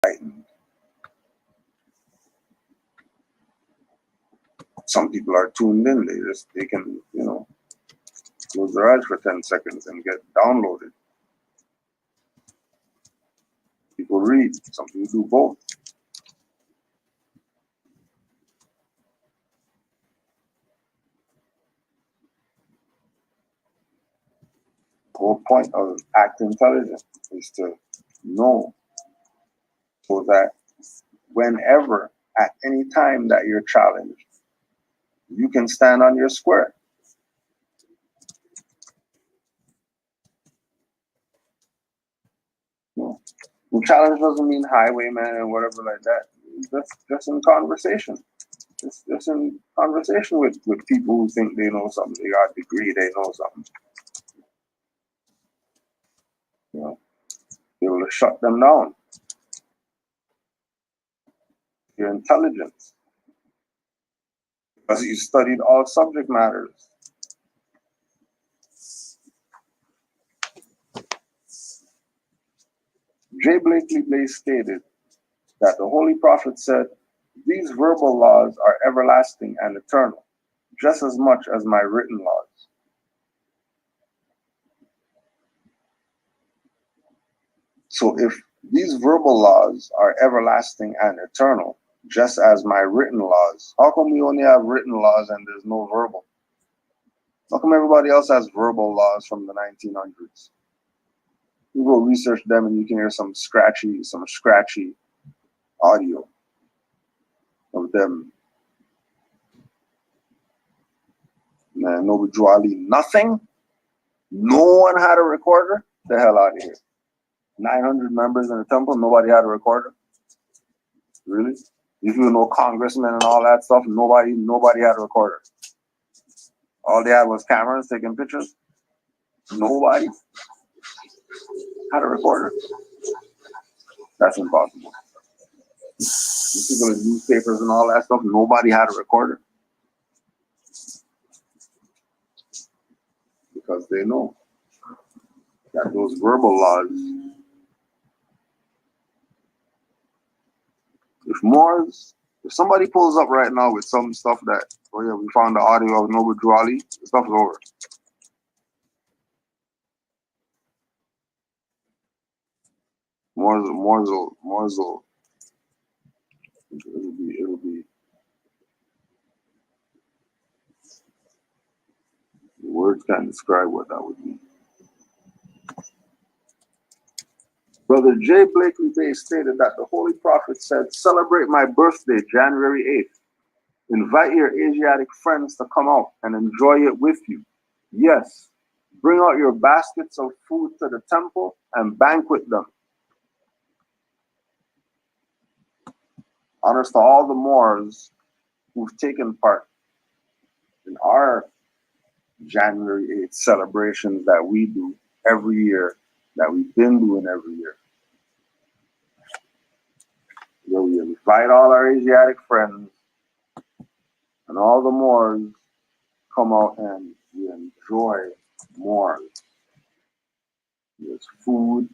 Frightened. Some people are tuned in. They can, close their eyes for 10 seconds and get downloaded. People read. Some people do both. The whole point of act intelligent is to know so that whenever, at any time that you're challenged, you can stand on your square. The challenge doesn't mean highwayman and whatever like that. Just in conversation. Just in conversation with people who think they know something. They got a degree, they know something. They will shut them down. Your intelligence. Because you studied all subject matters. J. Blakely Blaze stated that the Holy Prophet said, "These verbal laws are everlasting and eternal, just as much as my written laws." So if these verbal laws are everlasting and eternal, just as my written laws, how come we only have written laws and there's no verbal? How come everybody else has verbal laws from the 1900s? You go research them and you can hear some scratchy audio of them. Man, no visually, nothing. No one had a recorder. The hell out of here. 900 members in the temple, nobody had a recorder. Really? If you know congressmen and all that stuff, nobody had a recorder. All they had was cameras taking pictures. Nobody had a recorder. That's impossible. You go to newspapers and all that stuff, nobody had a recorder. Because they know that those verbal laws, if somebody pulls up right now with some stuff that, oh yeah, we found the audio of Noble Drew Ali, the stuff is over. Morzel. It'll be. The words can't describe what that would be. Brother J. Blakely Bay stated that the Holy Prophet said, "Celebrate my birthday, January 8th. Invite your Asiatic friends to come out and enjoy it with you. Yes, bring out your baskets of food to the temple and banquet them." Honors to all the Moors who've taken part in our January 8th celebrations that we do every year, that we've been doing every year. Where we invite all our Asiatic friends and all the Moors come out and we enjoy Moors. There's food,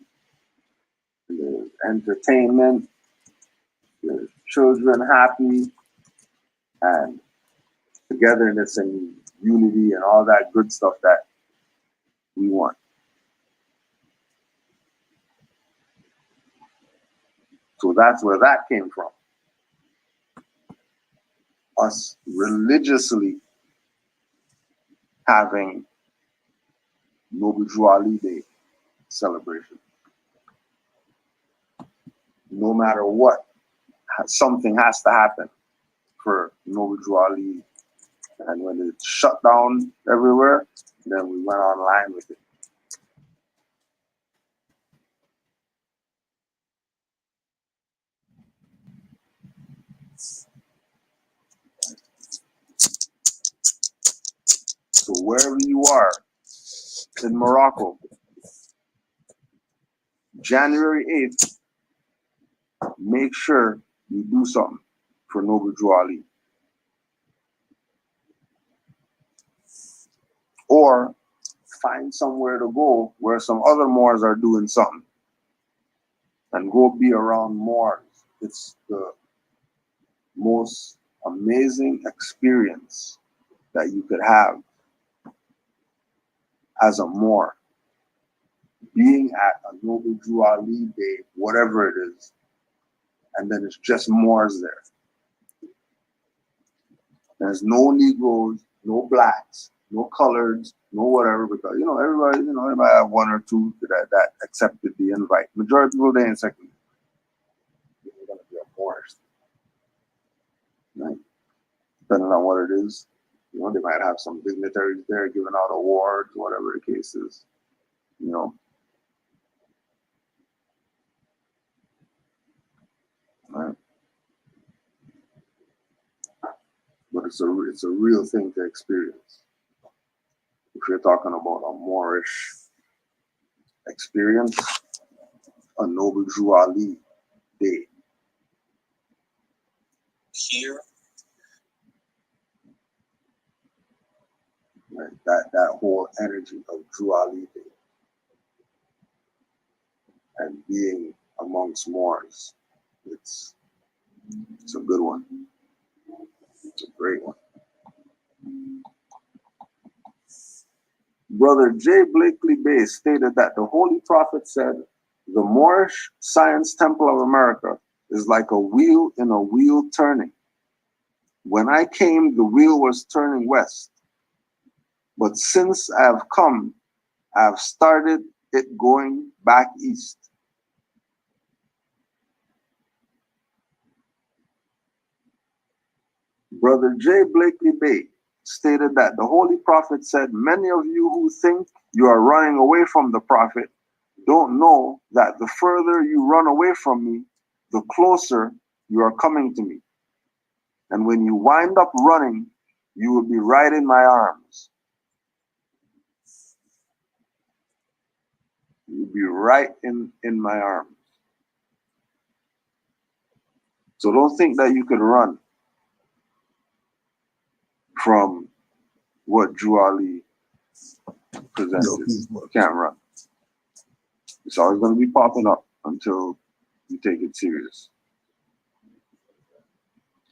there's entertainment, there's children happy, and togetherness and unity and all that good stuff that we want. So that's where that came from. Us religiously having Noble Drew Ali Day celebration. No matter what, something has to happen for Noble Drew Ali. And when it shut down everywhere, then we went online with it. So wherever you are in Morocco, January 8th, make sure you do something for Noble Drew Ali. Or find somewhere to go where some other Moors are doing something and go be around Moors. It's the most amazing experience that you could have as a Moor. Being at a Noble Drew Ali Day, whatever it is, and then it's just Moors there. There's no Negroes, no blacks, no coloreds, no whatever, because everybody have one or two that accepted the invite. Majority of people they ain't second. They're gonna be a Moorish, right? Depending on what it is. They might have some dignitaries there giving out awards, whatever the case is. Right? But it's a real thing to experience. If you're talking about a Moorish experience, a Noble Drew Ali Day. Here. Right? That whole energy of Drew Ali Day and being amongst Moors, it's a good one. It's a great one. Brother J. Blakely Bay stated that the Holy Prophet said, the Moorish Science Temple of America is like a wheel in a wheel turning. When I came, the wheel was turning west. But since I have come, I have started it going back east. Brother J. Blakely Bay stated that the Holy Prophet said, many of you who think you are running away from the Prophet don't know that the further you run away from me, the closer you are coming to me. And when you wind up running, you will be right in my arms. You'll be right in my arms. So don't think that you could run from what Drew Ali presented. You can't run. It's always going to be popping up until you take it serious.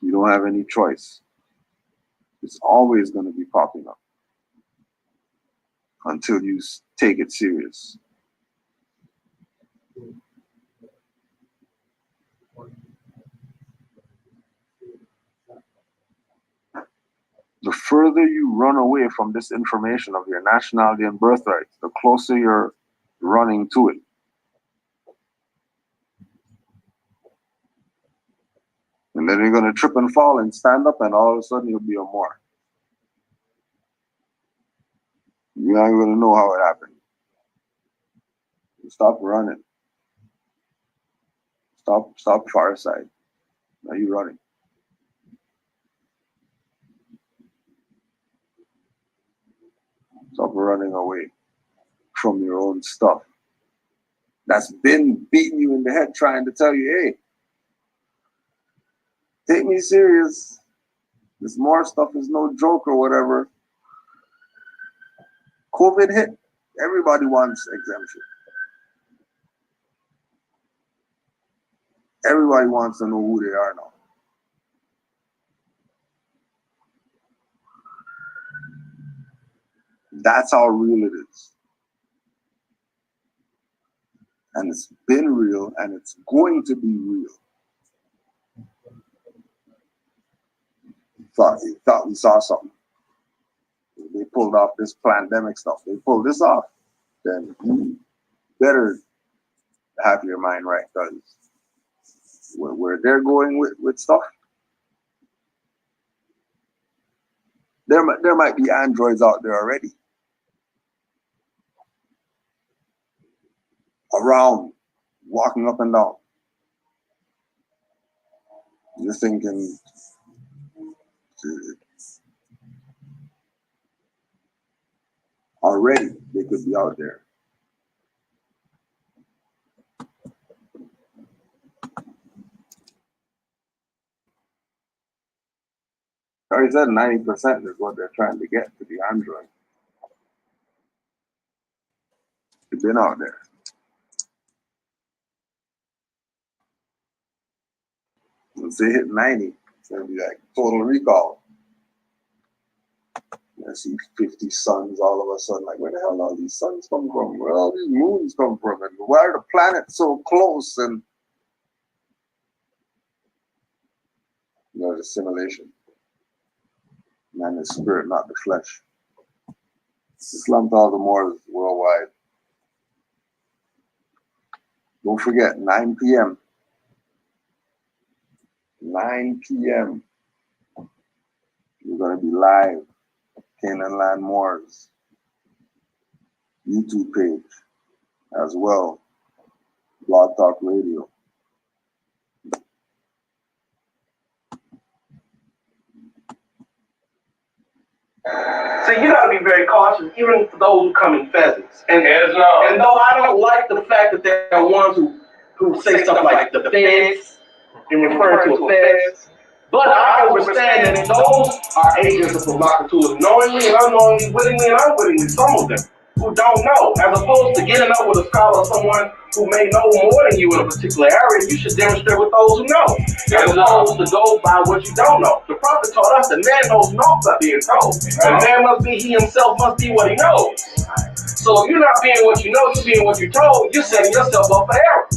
You don't have any choice. It's always going to be popping up until you take it serious. The further you run away from this information of your nationality and birthright, the closer you're running to it. And then you're going to trip and fall and stand up, and all of a sudden you'll be a Moor. You're not going to know how it happened. Stop running. Stop far side. Now you're running. Stop running away from your own stuff. That's been beating you in the head trying to tell you, hey, take me serious. This more stuff is no joke or whatever. COVID hit. Everybody wants exemption. Everybody wants to know who they are now. That's how real it is. And it's been real, and it's going to be real. Thought we saw something. They pulled off this pandemic stuff. They pulled this off. Then you better have your mind right, because where they're going with stuff, there might be androids out there already around, walking up and down. You're thinking, already they could be out there. I already said 90% is what they're trying to get to the android. They've been out there. Once they hit 90, it's gonna be like total recall. I see 50 suns all of a sudden. Like, where the hell are all these suns come from? Where all these moons come from? And why are the planets so close? And the simulation. Man is spirit, not the flesh. Islam to all the Moors worldwide. Don't forget, 9 p.m. 9 p.m. We're going to be live. Canaanland Moors YouTube page as well. Blog Talk Radio. So you got to be very cautious, even for those who come in pheasants. And though I don't like the fact that there are ones who say stuff like the feds and refer to a feds, but I understand that those are agents of provocateurs, knowingly and unknowingly, wittingly and unwittingly, some of them who don't know. As opposed to getting up with a scholar or someone who may know more than you in a particular area, you should demonstrate with those who know. As opposed to go by what you don't know. The prophet taught us that man knows not by being told. And man must be, he himself must be what he knows. So if you're not being what you know, you're being what you're told, you're setting yourself up for error.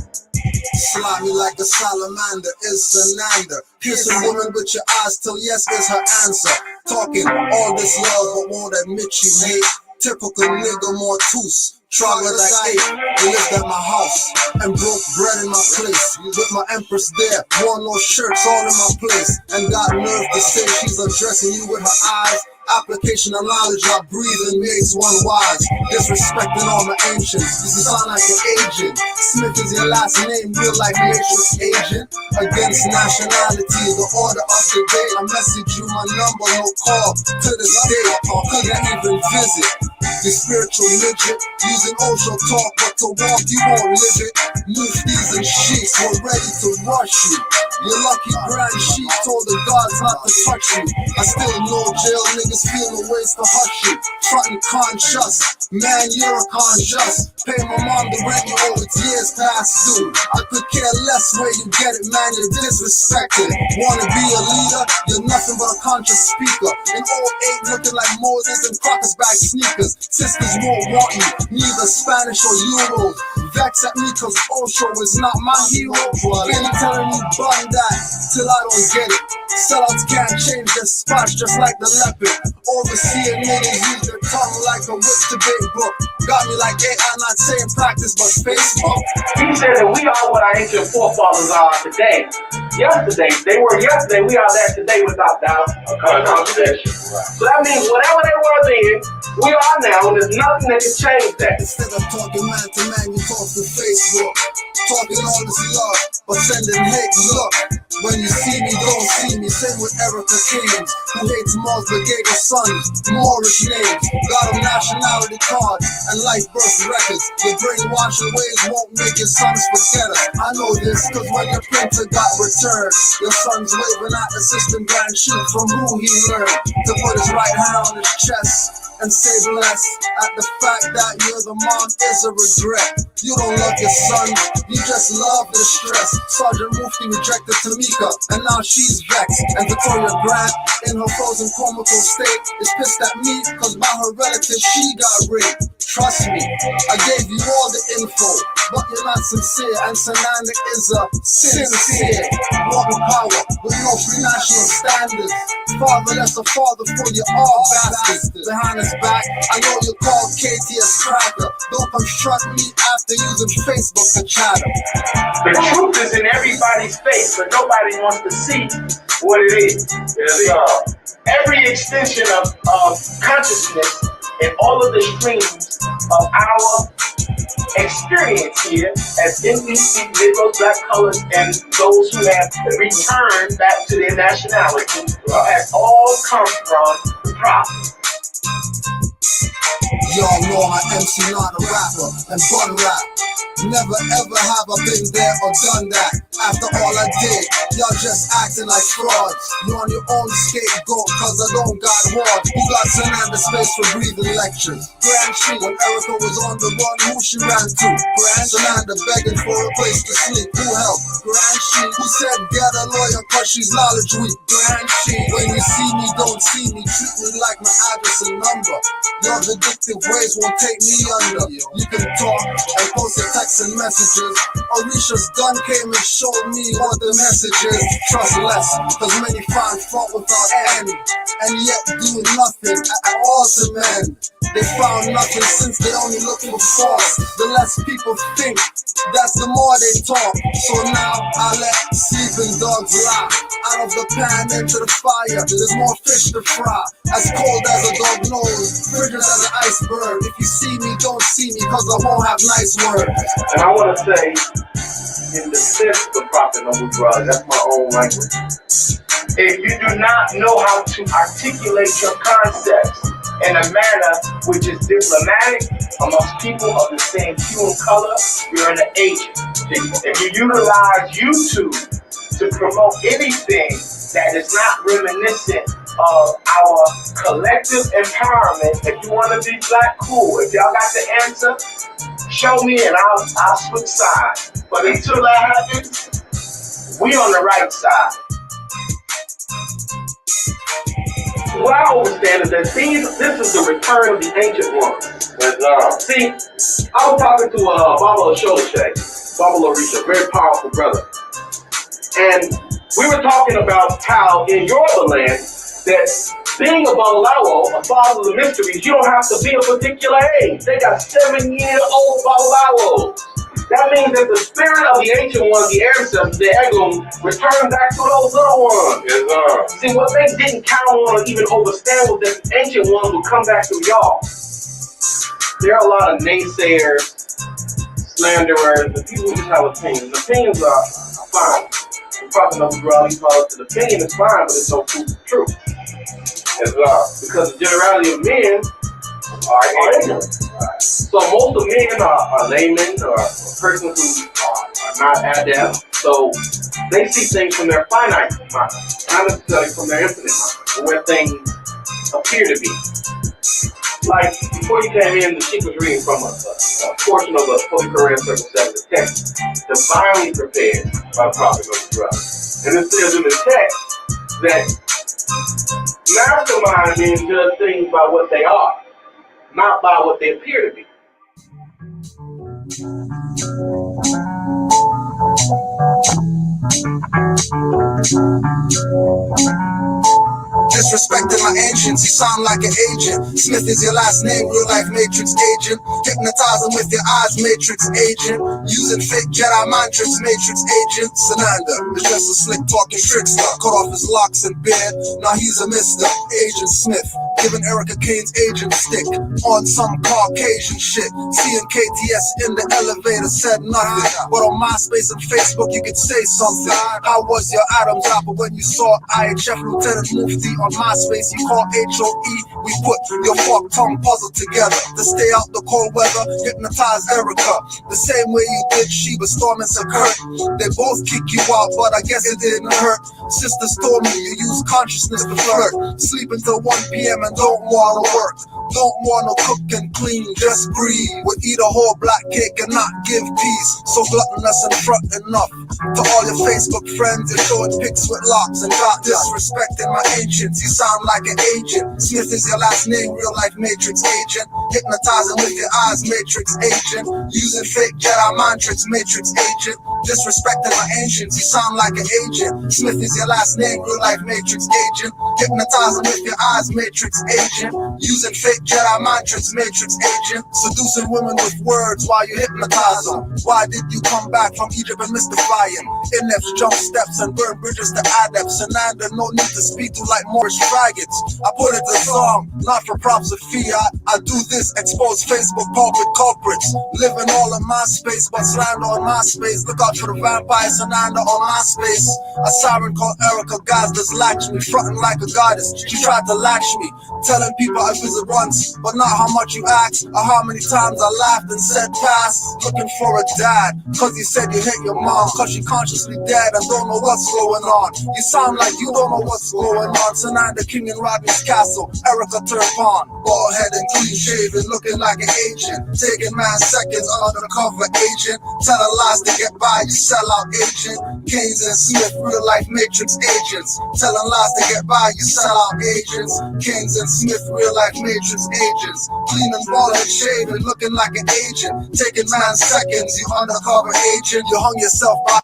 Slimy like a salamander is Sanander. Piercing woman with your eyes till yes is her answer. Talking all this love but won't admit you hate. Typical nigga more toos. Troglodyte I ate, you lived at my house and broke bread in my place. With my empress there, wore no shirts all in my place. And got nerve to say she's addressing you with her eyes. Application of knowledge I breathe and makes one wise. Disrespecting all my ancients, you sound like an agent. Smith is your last name, real life matrix agent. Against nationality, the order of the day. I message you my number, no call to this day. Couldn't even visit. The spiritual midget, using Osho talk, but to walk you won't live it. Muftis and sheiks were ready to rush you. Your lucky grand sheik told the gods not to touch you. I still know jail niggas feel the ways to hush you. Frontin' conscious, man you're a conscious. Pay my mom the rent you owe, it's years past due. I could care less where you get it, man, you're disrespected. Wanna be a leader? You're nothing but a conscious speaker. In 08 looking like Moses in Crocker's bag sneakers. Sisters won't want you, neither Spanish or Euro. Vex at me cause Osho is not my hero. Been telling you bun that till I don't get it. Sellouts can't change their spots just like the leopard. Overseer niggas use their tongue like a whip debate book. Got me like AI, not saying practice but Facebook. He said that we are what our ancient forefathers are today. Yesterday, they were yesterday, we are that today without doubt, a contradiction. So that means whatever they were then, we are now, and there's nothing that can change that. Instead of talking man to man, you talk to Facebook. Talking all this love, but sending hate. Look, when you see me, don't see me. Same with Erica Kings, who hates Mars Brigade sons, Moorish names. Got them nationality cards and life birth records. Your brainwashing ways won't make your sons forget us. I know this, cause when your printer got returned, your son's waving at assistant grand chief from who he learned to put his right hand on his chest and say bless at the fact that you're the mom is a regret. You don't love your son, you just love the stress. Sergeant Mufti rejected Tamika, and now she's vexed. And Victoria Grant, in her frozen comatose state, is pissed at me, cause by her relatives she got raped. Trust me, I gave you all the info, but you're not sincere, and Sananda is a sincere. Walking power with no free national standards. Father, that's a father for you all bastards. Behind his back, I know you call KTS cracker. Don't construct me after using Facebook to chatter. The truth is in everybody's face, but nobody wants to see what it is. Every extension of consciousness and all of the streams of our experience here as NBC, Negroes, Black, Colors, and those who have returned back to their nationality has all come from the prophet. Y'all know my MC not a rapper and bun rap. Never ever have I been there or done that. After all I did, Y'all just acting like frauds. You on your own scapegoat, cause I don't got war. Who got Canaanland space for breathing lectures? Grand She, when Erica was on the run, who she ran to? Grand Canaanland begging for a place to sleep. Who helped? Grand She, who said get a lawyer cause she's knowledge weak. Grand She, when you see me, don't see me. Treat me like my address and number. Your vindictive ways won't take me under. You can talk and post your texts and messages. Orisha's gun came and showed me what the message is. Trust less, cause many find fault without any, and yet do nothing at all to men. They found nothing since they only look for faults. The less people think, that's the more they talk. So now I let sleeping dogs lie. Out of the pan into the fire, there's more fish to fry. As cold as a dog nose, frigid as an iceberg. If you see me, don't see me, cause I won't have nice words. And I want to say, in the sense of Prophet Noble Brother, that's my own language. If you do not know how to articulate your concepts in a manner which is diplomatic amongst people of the same hue and color, you're an agent. If you utilize YouTube to promote anything that is not reminiscent of our collective empowerment, if you want to be black, cool. If y'all got the answer, show me and I'll switch sides. But until that happens, we on the right side. What I understand is that this is the return of the ancient ones. See, I was talking to Baba Osholashe, Baba Orisha, very powerful brother. And we were talking about how in Yoruba land, that being a Babalawo, a father of the mysteries, you don't have to be a particular age. They got 7-year-old Babalawos. That means that the spirit of the ancient ones, the ancestors, the Egum, return back to those little ones. Yes, sir. See, what they didn't count on or even understand was that the ancient ones would come back through y'all. There are a lot of naysayers, slanderers, and people who just have opinions. Opinions are fine. The Prophet Noble Brother, he calls it, an opinion is fine, but it's no proof of truth. Yes, sir. Because the generality of men are ignorant. So most of men are laymen or persons who are not adept. So they see things from their finite mind, not necessarily from their infinite mind, where things appear to be. Like before you came in, the sheep was reading from a portion of the Holy Quran, Circle 7, the text, divinely prepared by the Prophet Noble Brother. And it says in the text that mastermind means judge things by what they are, not by what they appear to be. Disrespecting my ancients, you sound like an agent. Smith is your last name, real life matrix agent. Hypnotizing with your eyes, matrix agent. Using fake Jedi mind tricks, matrix agent. Sananda is just a slick talking trickster. Cut off his locks and beard, now he's a Mr. Agent Smith. Giving Erica Kane's agent stick on some Caucasian shit. Seeing KTS in the elevator said nothing, but on MySpace and Facebook you could say something. How was your Adam's apple when you saw IHF Lieutenant Mufti on MySpace? You call HOE. We put your fork tongue puzzle together to stay out the cold weather. Hypnotize Erica the same way you did Sheba, Storm, and Kurt. They both kick you out, but I guess it didn't hurt. Sisters told me you use consciousness to flirt. Sleep until 1 p.m. and don't wanna work. Don't wanna cook and clean, just breathe. Would eat a whole black cake and not give peace. So gluttonous and front enough. To all your Facebook friends, you're showing pics with locks and got disrespecting my ancients. You sound like an agent. Smith is your last name, real life matrix agent. Hypnotizing with your eyes, matrix agent. Using fake Jedi mind tricks, matrix agent. Disrespecting my ancients, you sound like an agent. Smith is your last name, real life matrix agent. Hypnotizing with your eyes, matrix agent. Using fake Jedi mind tricks, matrix agent. Seducing women with words while you hypnotize them. Why did you come back from Egypt and mystifying? Inepts, jump steps, and burn bridges to adepts. And under no need to speak to like Morris faggots. I put it to song, not for props of fee. I do this, expose Facebook pulpit culprits. Living all in my space, but slander on my space. Look out out for the vampire Sananda on MySpace. A siren called Erica Gazda's latched me, frontin' like a goddess. She tried to latch me, telling people I visit once, but not how much you ask or how many times I laughed and said pass. Looking for a dad, cause you said you hate your mom, cause she consciously dead and don't know what's going on. You sound like you don't know what's going on. Sananda King in Rodney's castle, Erica turned on, bald head and clean shaven, looking like an agent, taking man seconds undercover agent, telling lies to get by, you sell out agent. Keynes and Smith, real life matrix agents, telling lies to get by, you sell out agents. Keynes and Smith, real life matrix agents, clean and bald head shaven, looking like an agent, taking man seconds, you undercover agent, you hung yourself by.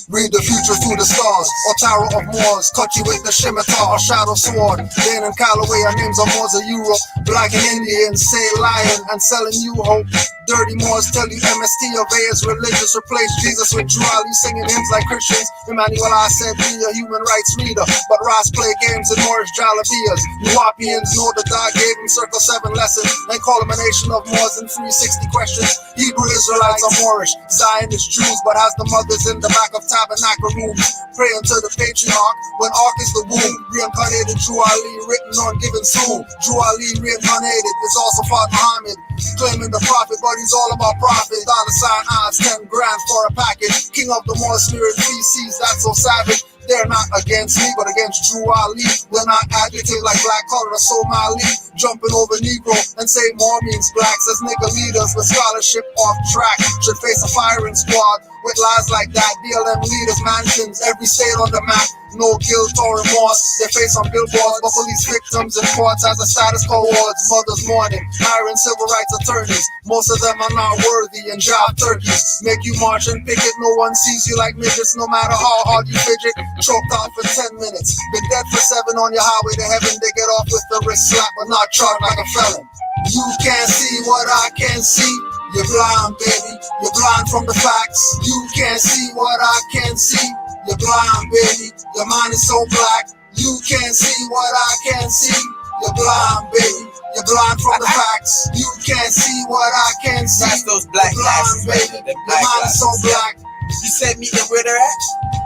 Read the future through the stars, or Tower of Moors, cut you with the scimitar or shadow sword. Dan and Callaway, our names are Moors of Europe. Black and Indian, say lion and selling you hope. Dirty Moors tell you MST obeys religious, replace Jesus with Juali, singing hymns like Christians. Emmanuel, I said be a human rights reader, but Ross play games in Moorish jalabias. Nuwapians know the God gave him circle 7 lessons, and call him a nation of Moors and 360 questions. Hebrew Israelites are Moorish, Zionist Jews, but has the mothers in the back of tabernacle rooms, praying to the patriarch when Ark is the womb. Reincarnated Drew Ali, written on given soon. Drew Ali reincarnated is also Father Muhammad, claiming the prophet, but he's all about profit. $sign odds, 10 grand for a package. King of the Moor spirit feces, that's so savage. They're not against me, but against Drew Ali. They're not adjective like black collar or Somali. Jumping over Negro and say more means blacks as nigga leaders with scholarship off track. Should face a firing squad with lies like that. BLM leaders, mansions, every state on the map. No guilt or remorse. They face on billboards, but police victims in courts as a status quo awards. Mothers mourning, hiring civil rights attorneys. Most of them are not worthy and job turkeys. Make you march and picket. No one sees you like midgets, no matter how hard you fidget. Choked out for 10 minutes. Been dead for 7 on your highway to heaven. They get off with the wrist slap, but not charged like a felon. You can't see what I can see. You're blind, baby. You're blind from the facts. You can't see what I can see. You're blind, baby. Your mind is so black. You can't see what I can see. You're blind, baby. You're blind from the facts. You can't see what I can see. That's those black glasses, baby. baby. Your mind is so black. You said meet them where they're at?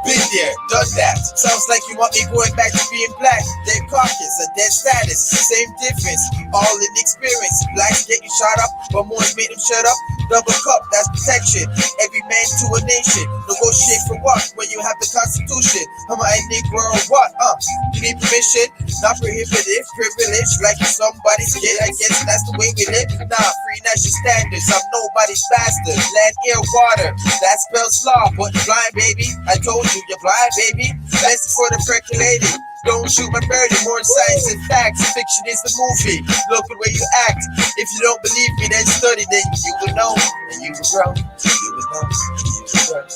Been there, done that. Sounds like you want me going back to being black. Dead carcass, a dead status, same difference. All in experience. Blacks getting shot up, but Moors made them shut up. Double cup, that's protection. Every man to a nation. Negotiate for what? When you have the Constitution. Am I a Negro or what? You need permission, not prohibitive, privilege. Like you're somebody's kid, I guess that's the way we live. Nah, free national standards. I'm nobody's bastard. Land, air, water. That spells law, but blind, baby. I told you, you're blind, baby. Lesson for the percolating. Don't shoot my birdie, more science and facts. Fiction is the movie. Look at where you act. If you don't believe me, then study, then you will know. And you will grow. You will know. You will grow.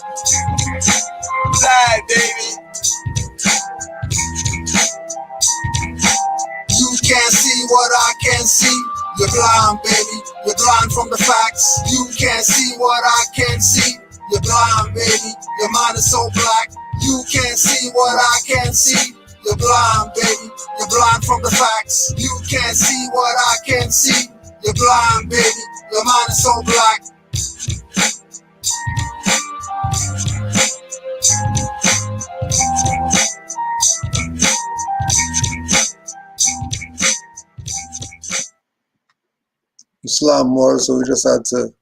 Blind, baby. You can't see what I can see. You're blind, baby. You're blind from the facts. You can't see what I can see. You're blind, baby. Your mind is so black. You can't see what I can see. You're blind, baby. You're blind from the facts. You can't see what I can see. You're blind, baby. Your mind is so black. Islam more, so we just had to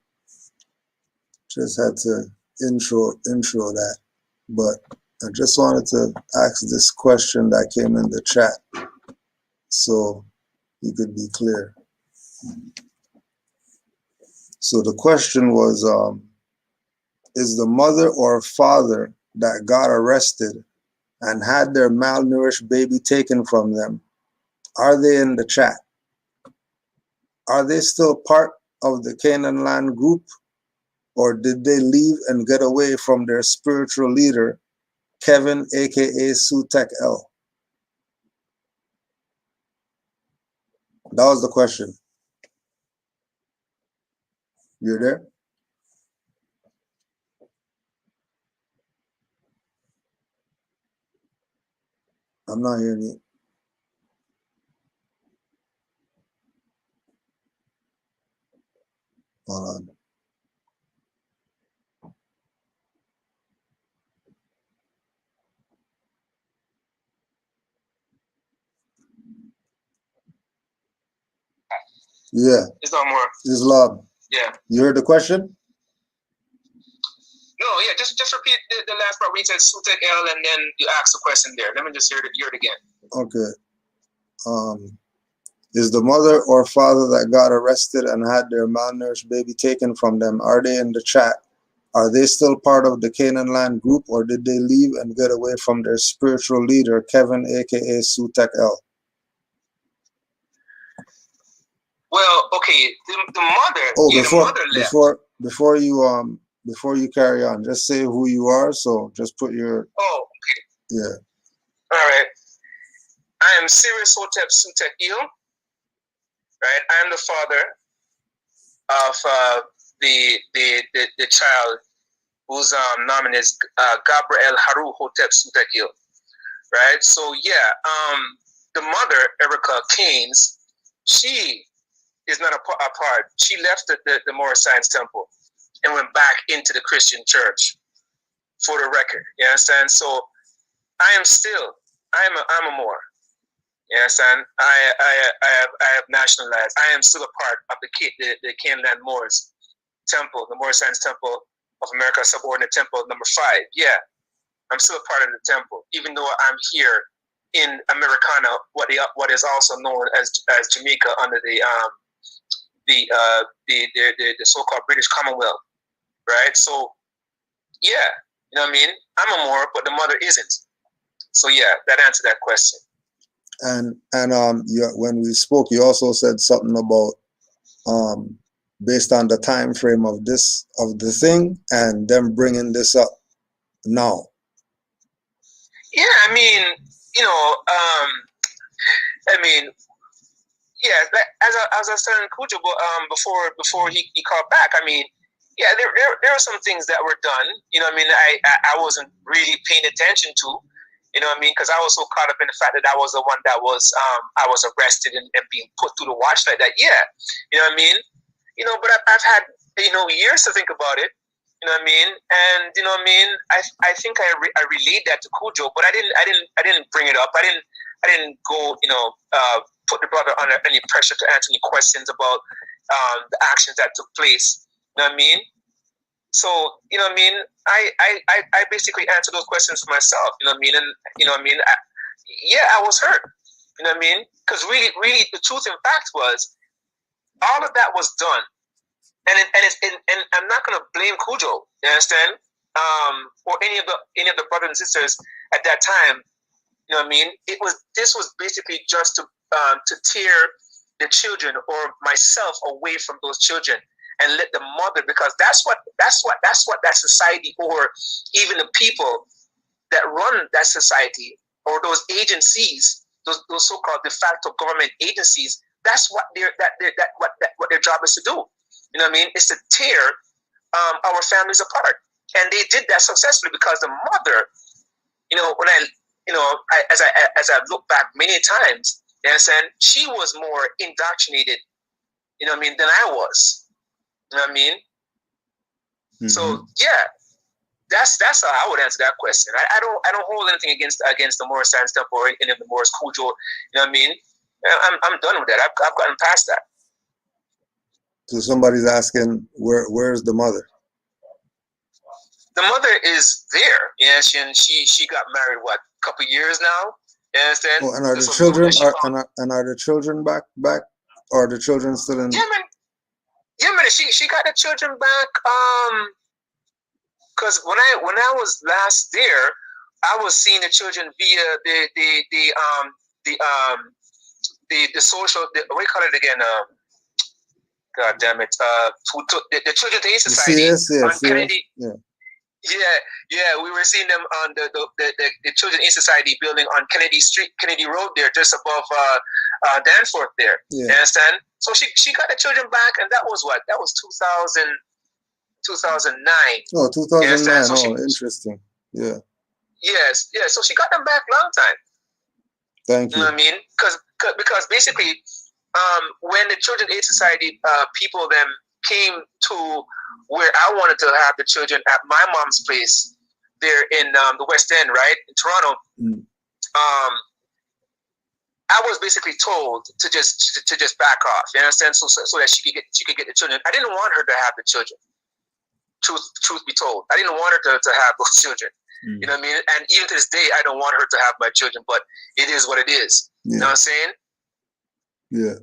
intro that. But I just wanted to ask this question that came in the chat so you could be clear. So the question was, is the mother or father that got arrested and had their malnourished baby taken from them, are they in the chat? Are they still part of the Canaanland group, or did they leave and get away from their spiritual leader, Kevin, aka Sutek L? That was the question. You're there? I'm not hearing you. Hold on. Yeah. It's not more. It's loud. Yeah. You heard the question? No, yeah, just repeat the last part where you said Sutek L and then you asked the question there. Let me just hear it again. Okay. Is the mother or father that got arrested and had their malnourished baby taken from them, are they in the chat? Are they still part of the Canaanland group, or did they leave and get away from their spiritual leader, Kevin, aka Sutek L? Well, okay, the mother. Oh, yeah, the mother left. before you carry on, just say who you are. So just put your. Oh, okay. Yeah. All right. I am Sirius Hotep Sutek Il. Right. I am the father of the child whose name is Gabriel Haru Hotep Sutek Il. Right. So yeah, the mother Erica Keynes, she is not a part. She left the Moorish Science Temple and went back into the Christian church. For the record, you understand? So I'm a Moor. You understand? I have nationalized. I am still a part of the Canaanland Moors Temple, the Moorish Science Temple of America, subordinate temple number 5. Yeah, I'm still a part of the temple, even though I'm here in Americana, what is also known as Jamaica under the so-called British Commonwealth, right? So yeah, you know what I mean? I'm a Moor, but the mother isn't. So yeah, that answered that question. And when we spoke, you also said something about based on the time frame of the thing and them bringing this up now. Yeah, I mean, you know, yeah, as I was telling Kujo before he called back, I mean, yeah, there are some things that were done. You know what I mean? I wasn't really paying attention to. You know what I mean? Because I was so caught up in the fact that I was the one that was I was arrested and being put through the watch like that. Yeah, you know what I mean? You know, but I've had years to think about it. You know what I mean? And you know what I mean? I think I relayed that to Kujo, but I didn't bring it up. I didn't go put the brother under any pressure to answer any questions about the actions that took place. You know what I mean? So, you know what I mean? I basically answered those questions for myself. You know what I mean? And, you know what I mean? I was hurt. You know what I mean? Because really, the truth in fact was all of that was done. And I'm not going to blame Cujo, you understand? Or any of the brothers and sisters at that time. You know what I mean? This was basically just to tear the children or myself away from those children and let the mother, because that's what that society, or even the people that run that society, or those agencies, those so-called de facto government agencies, that's what what their job is to do. You know what I mean? It's to tear our families apart, and they did that successfully because the mother, as I look back many times, you understand, she was more indoctrinated, you know what I mean, than I was. You know what I mean? Mm-hmm. So yeah, that's how I would answer that question. I don't hold anything against the Moorish Science Temple or any of the Moorish Cujo. You know what I mean? I'm done with that. I've gotten past that. So somebody's asking, where's the mother? The mother is there. Yeah, she got married a couple years now. You understand? Oh, and are the children are the children back, or are the children still in? Yeah, man. She got the children back. Because when I was last there, I was seeing the children via the social. What do you call it again? God damn it! Who took the Children's Aid Society on Kennedy? Yeah. We were seeing them on the Children's Aid Society building on Kennedy Road there, just above Danforth there. Yeah. You understand? So she got the children back, and that was what? That was 2009. Oh, 2009. So interesting. Yeah. Yes. Yeah. So she got them back long time. Thank You know you. what I mean? Because basically, when the Children Aid Society people then came to where I wanted to have the children at my mom's place there in the West End, right, in Toronto. I was basically told to just back off. You understand? So that she could get the children. I didn't want her to have the children. Truth be told, I didn't want her to have those children. You know what I mean? And even to this day, I don't want her to have my children. But it is what it is. Yeah. You know what I'm saying? Yeah.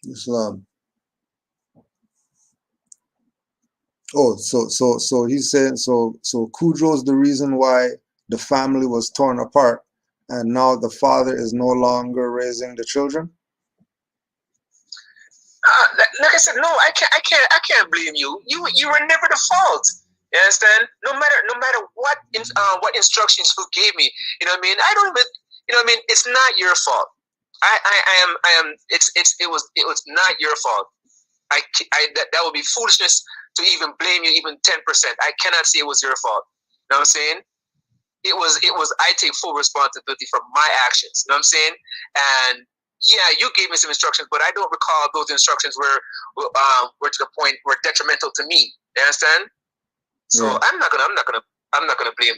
Islam. Oh, so he's saying so Kudro's the reason why the family was torn apart, and now the father is no longer raising the children. Like I said, no, I can't blame you. You were never the fault. You understand? No matter what instructions you gave me, you know what I mean. I don't even, you know what I mean. It's not your fault. I am. It was not your fault. That would be foolishness to even blame you even 10%. I cannot say it was your fault. You know what I'm saying? It was. I take full responsibility for my actions. You know what I'm saying? And yeah, you gave me some instructions, but I don't recall those instructions were to the point were detrimental to me. You understand? So yeah. I'm not gonna blame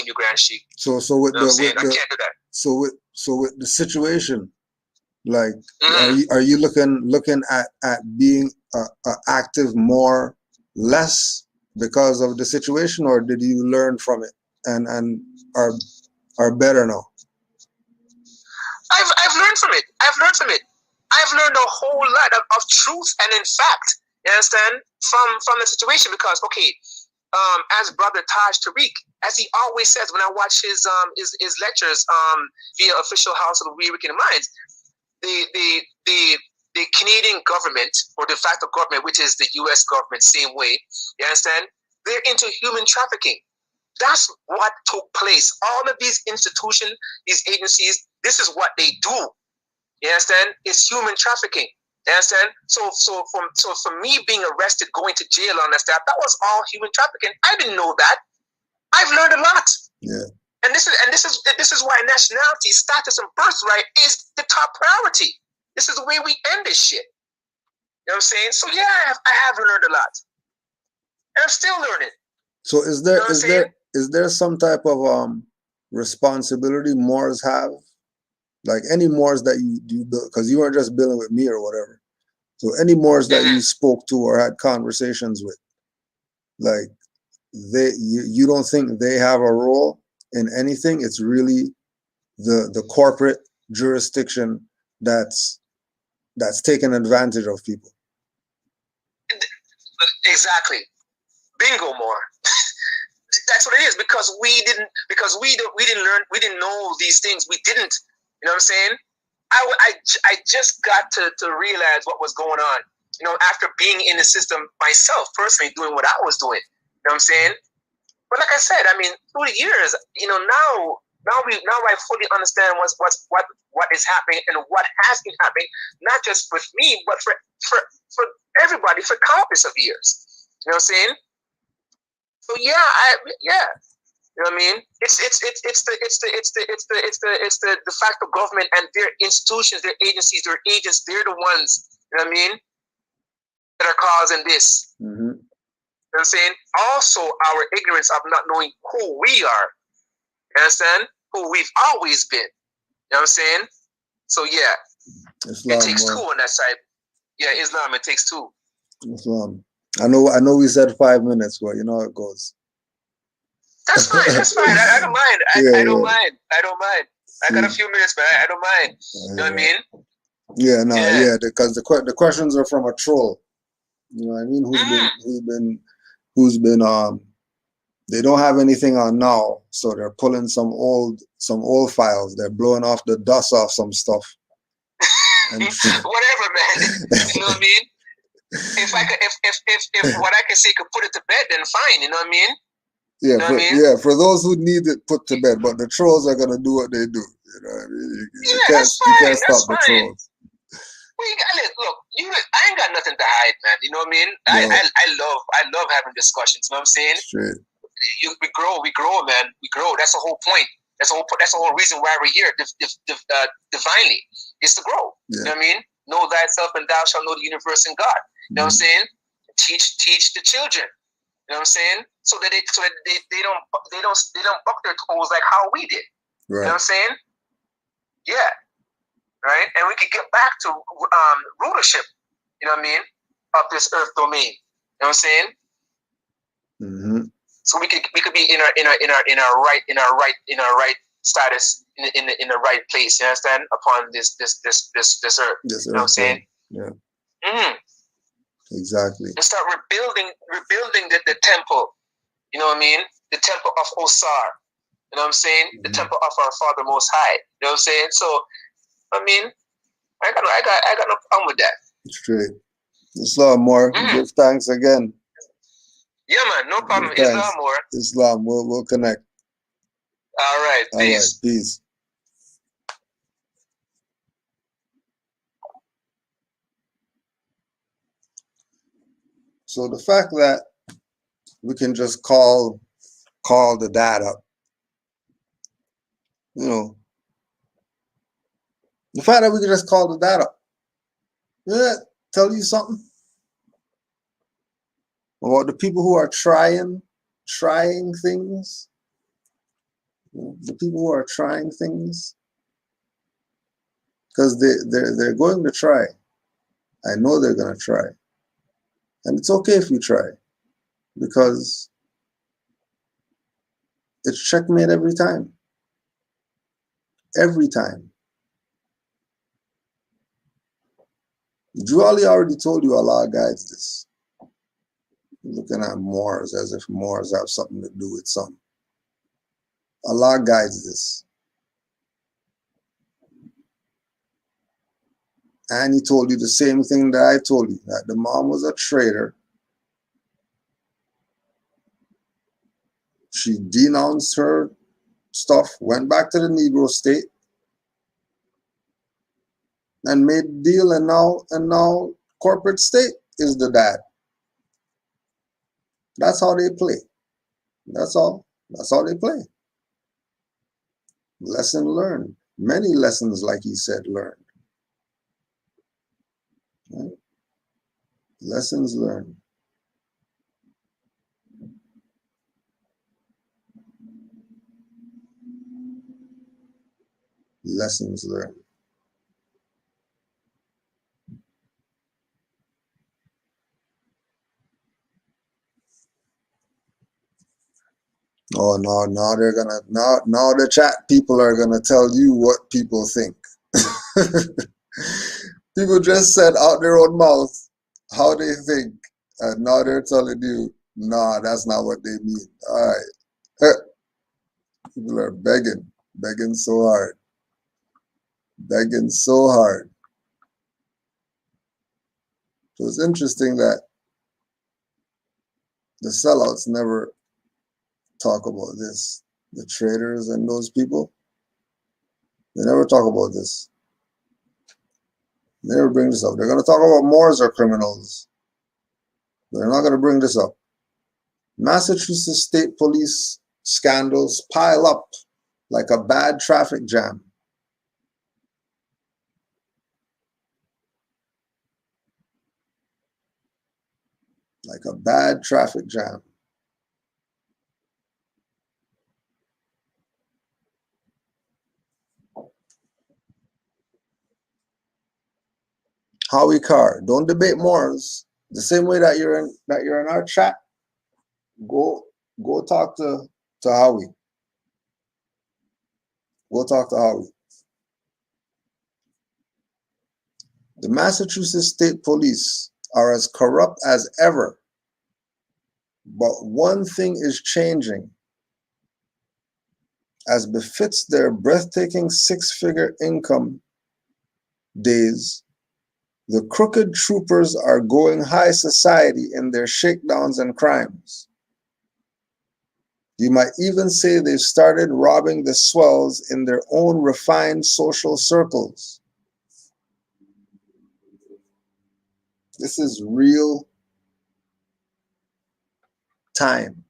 you, Grand Sheik. So with you know the I can't do that. So with the situation, like are you looking at being active more less because of the situation, or did you learn from it and are better now? I've learned from it. I've learned a whole lot of truth and in fact, you understand, from the situation, because okay, as Brother Taj Tariq, as he always says when I watch his lectures via Official House of the Reawakening Minds, the Canadian government, or de facto government, which is the US government, same way, you understand, they're into human trafficking. That's what took place. All of these institutions, these agencies, this is what they do. You understand? It's human trafficking. You understand? So for me being arrested, going to jail on that stuff, that was all human trafficking. I didn't know that. I've learned a lot. Yeah. And this is why nationality, status, and birthright is the top priority. This is the way we end this shit. You know what I'm saying? So yeah, I have learned a lot, and I'm still learning. So is there some type of responsibility Moors have, like any Moors that you do, because you weren't just dealing with me or whatever. So any Moors that you spoke to or had conversations with, like you don't think they have a role in anything? It's really the corporate jurisdiction that's taking advantage of people. Exactly. Bingo, more. That's what it is, because we didn't learn, we didn't know these things. We didn't. You know what I'm saying? I just got to realize what was going on. You know, after being in the system myself, personally doing what I was doing. You know what I'm saying? But like I said, I mean, through the years, you know, now I fully understand what is happening and what has been happening, not just with me, but for everybody for countless of years. You know what I'm saying? So yeah. You know what I mean? It's the de facto government and their institutions, their agencies, their agents. They're the ones, you know what I mean, that are causing this. Mm-hmm. You know what I'm saying? Also, our ignorance of not knowing who we are. You understand? Who we've always been. You know what I'm saying? So yeah, Islam, it takes two on that side. Yeah, Islam, it takes two. Islam. I know we said 5 minutes, but you know how it goes. That's fine. I don't mind. I don't mind. I got a few minutes, but I don't mind. You know what I mean? Yeah, because the questions are from a troll. You know what I mean? Who's been they don't have anything on now, so they're pulling some old files. They're blowing off the dust off some stuff. And whatever, man. You know what I mean? If what I can say could put it to bed, then fine. You know what I mean? Yeah, you know what I mean? For those who need it put to bed, but the trolls are gonna do what they do. You know what I mean? You can't stop the trolls. Well, look, I ain't got nothing to hide, man. You know what I mean? No. I love having discussions. You know what I'm saying? Straight. We grow, man. We grow. That's the whole point. That's the whole reason why we're here, divinely, is to grow. Yeah. You know what I mean? Know thyself, and thou shalt know the universe and God. You know what I'm saying? Teach the children. You know what I'm saying? So that they don't buck their toes like how we did. Right. You know what I'm saying? Yeah. Right? And we could get back to rulership, you know what I mean, of this earth domain. You know what I'm saying? Mm-hmm. So we could be in our right status in the right place, you understand, upon this earth. This you know what I'm saying? Yeah. Mm-hmm. Exactly. And start rebuilding the temple, you know what I mean? The temple of Osar. You know what I'm saying? Mm-hmm. The temple of our Father Most High. You know what I'm saying? So I mean, I got no problem with that. Straight. Islam more. Give thanks again. Yeah, man, no problem. Give Islam thanks. more. Islam. We'll connect. All right, peace. All right, peace. So the fact that we can just call the dad up, you know, the fact that we can just call the dad up, yeah, tell you something about the people who are trying things, the people who are trying things, because they're going to try. I know they're going to try, and it's okay if you try, because it's checkmate every time. Every time. Juali already told you Allah guides this. Looking at Moors as if Moors have something to do with something. Allah guides this. And he told you the same thing that I told you, that the mom was a traitor. She denounced her stuff, went back to the Negro state, and made a deal, and now corporate state is the dad. That's how they play. That's all. That's how they play. Lesson learned. Many lessons, like he said, learned. Right? Lessons learned. Lessons learned. Oh no, now they're gonna now the chat people are gonna tell you what people think. People just said out their own mouth how they think, and now they're telling you, nah, that's not what they mean. All right. People are begging so hard. Begging so hard. So it's interesting that the sellouts never talk about this. The traders and those people, they never talk about this. They never bring this up. They're going to talk about Moors or criminals. They're not going to bring this up. Massachusetts State Police scandals pile up like a bad traffic jam. Like a bad traffic jam. Howie Carr, don't debate Moors. The same way that you're in our chat. Go talk to Howie. Go talk to Howie. The Massachusetts State Police are as corrupt as ever. But one thing is changing. As befits their breathtaking six-figure income days, the crooked troopers are going high society in their shakedowns and crimes. You might even say they've started robbing the swells in their own refined social circles. This is real time.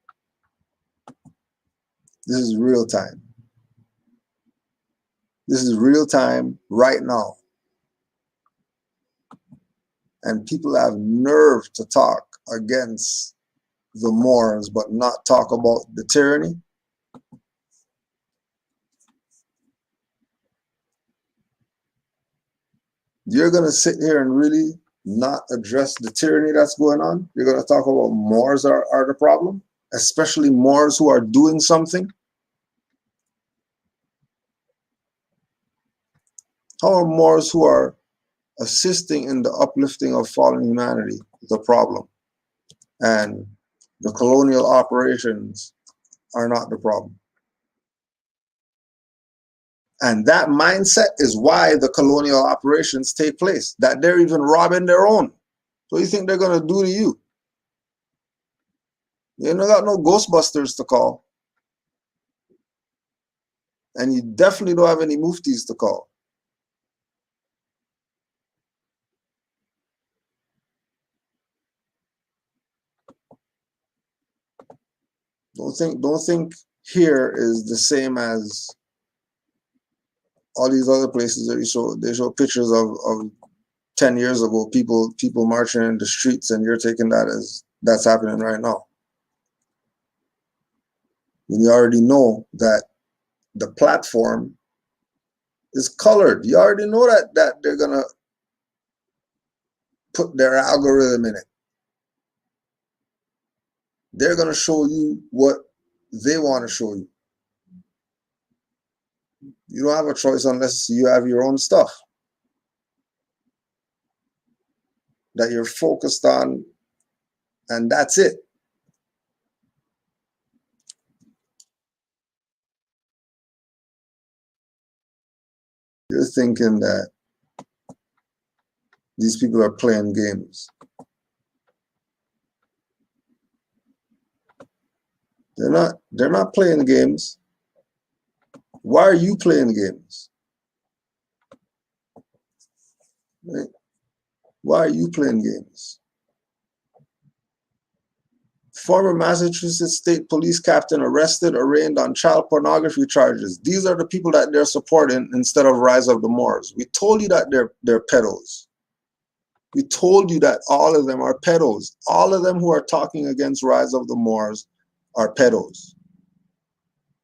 This is real time. This is real time right now. And people have nerve to talk against the Moors, but not talk about the tyranny. You're going to sit here and really not address the tyranny that's going on. You're going to talk about Moors are the problem, especially Moors who are doing something. How are Moors who are assisting in the uplifting of fallen humanity the problem? And the colonial operations are not the problem. And that mindset is why the colonial operations take place, that they're even robbing their own. So you think they're going to do to you? You ain't got no Ghostbusters to call. And you definitely don't have any muftis to call. Don't think here is the same as all these other places that they show pictures of 10 years ago, people marching in the streets, and you're taking that as that's happening right now. When you already know that the platform is colored. You already know that they're gonna put their algorithm in it. They're gonna show you what they want to show you. You don't have a choice unless you have your own stuff that you're focused on, and that's it. You're thinking that these people are playing games. They're not playing games. Why are you playing games? Right? Why are you playing games? Former Massachusetts State Police captain arrested, arraigned on child pornography charges. These are the people that they're supporting instead of Rise of the Moors. We told you that they're pedos. We told you that all of them are pedos. All of them who are talking against Rise of the Moors are pedos.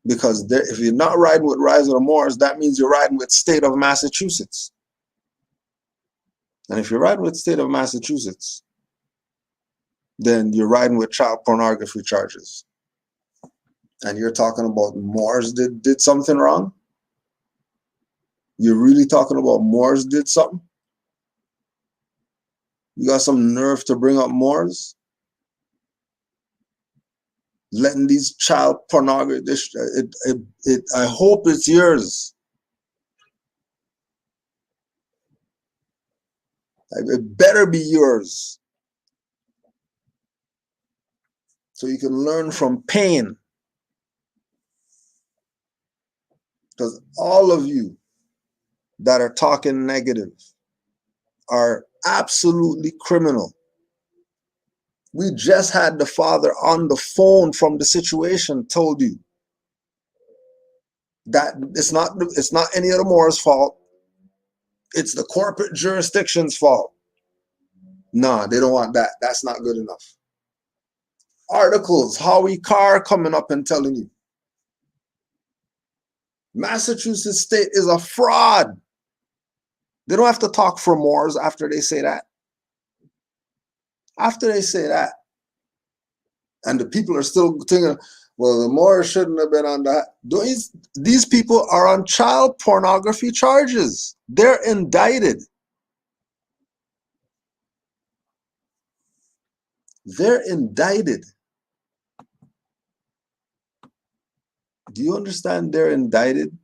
Because if you're not riding with Rise of the Moors, that means you're riding with State of Massachusetts. And if you're riding with State of Massachusetts, then you're riding with child pornography charges. And you're talking about Moors did something wrong? You're really talking about Moors did something? You got some nerve to bring up Moors? Letting these child pornography, I hope it's yours. It better be yours. So you can learn from pain. Because all of you that are talking negative are absolutely criminal. We just had the father on the phone from the situation told you that it's not any of the Moors' fault. It's the corporate jurisdiction's fault. Nah, they don't want that. That's not good enough. Articles, Howie Carr coming up and telling you Massachusetts State is a fraud. They don't have to talk for Moors after they say that. After they say that, and the people are still thinking, well, the Moors shouldn't have been on that. These people are on child pornography charges. They're indicted. They're indicted. Do you understand they're indicted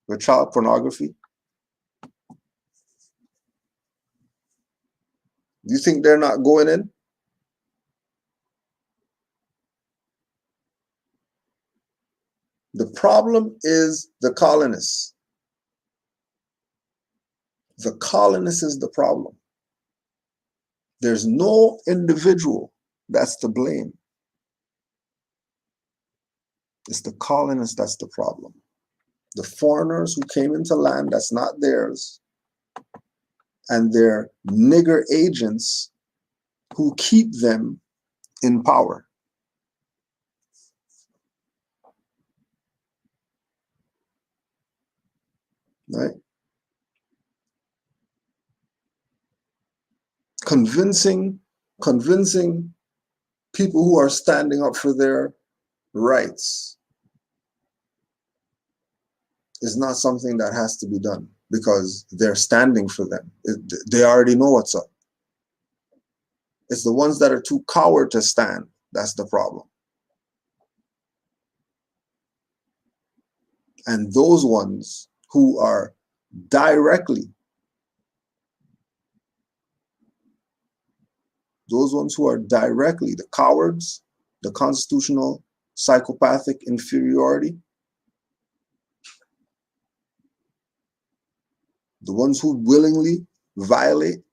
for child pornography? Do you think they're not going in? The problem is the colonists. The colonist is the problem. There's no individual that's to blame. It's the colonist that's the problem. the foreigners who came into land that's not theirs, and their nigger agents who keep them in power. Right? Convincing people who are standing up for their rights is not something that has to be done because they're standing for them. They already know what's up. It's the ones that are too coward to stand that's the problem. And those ones who are directly, the cowards, the constitutional psychopathic inferiority, the ones who willingly violate,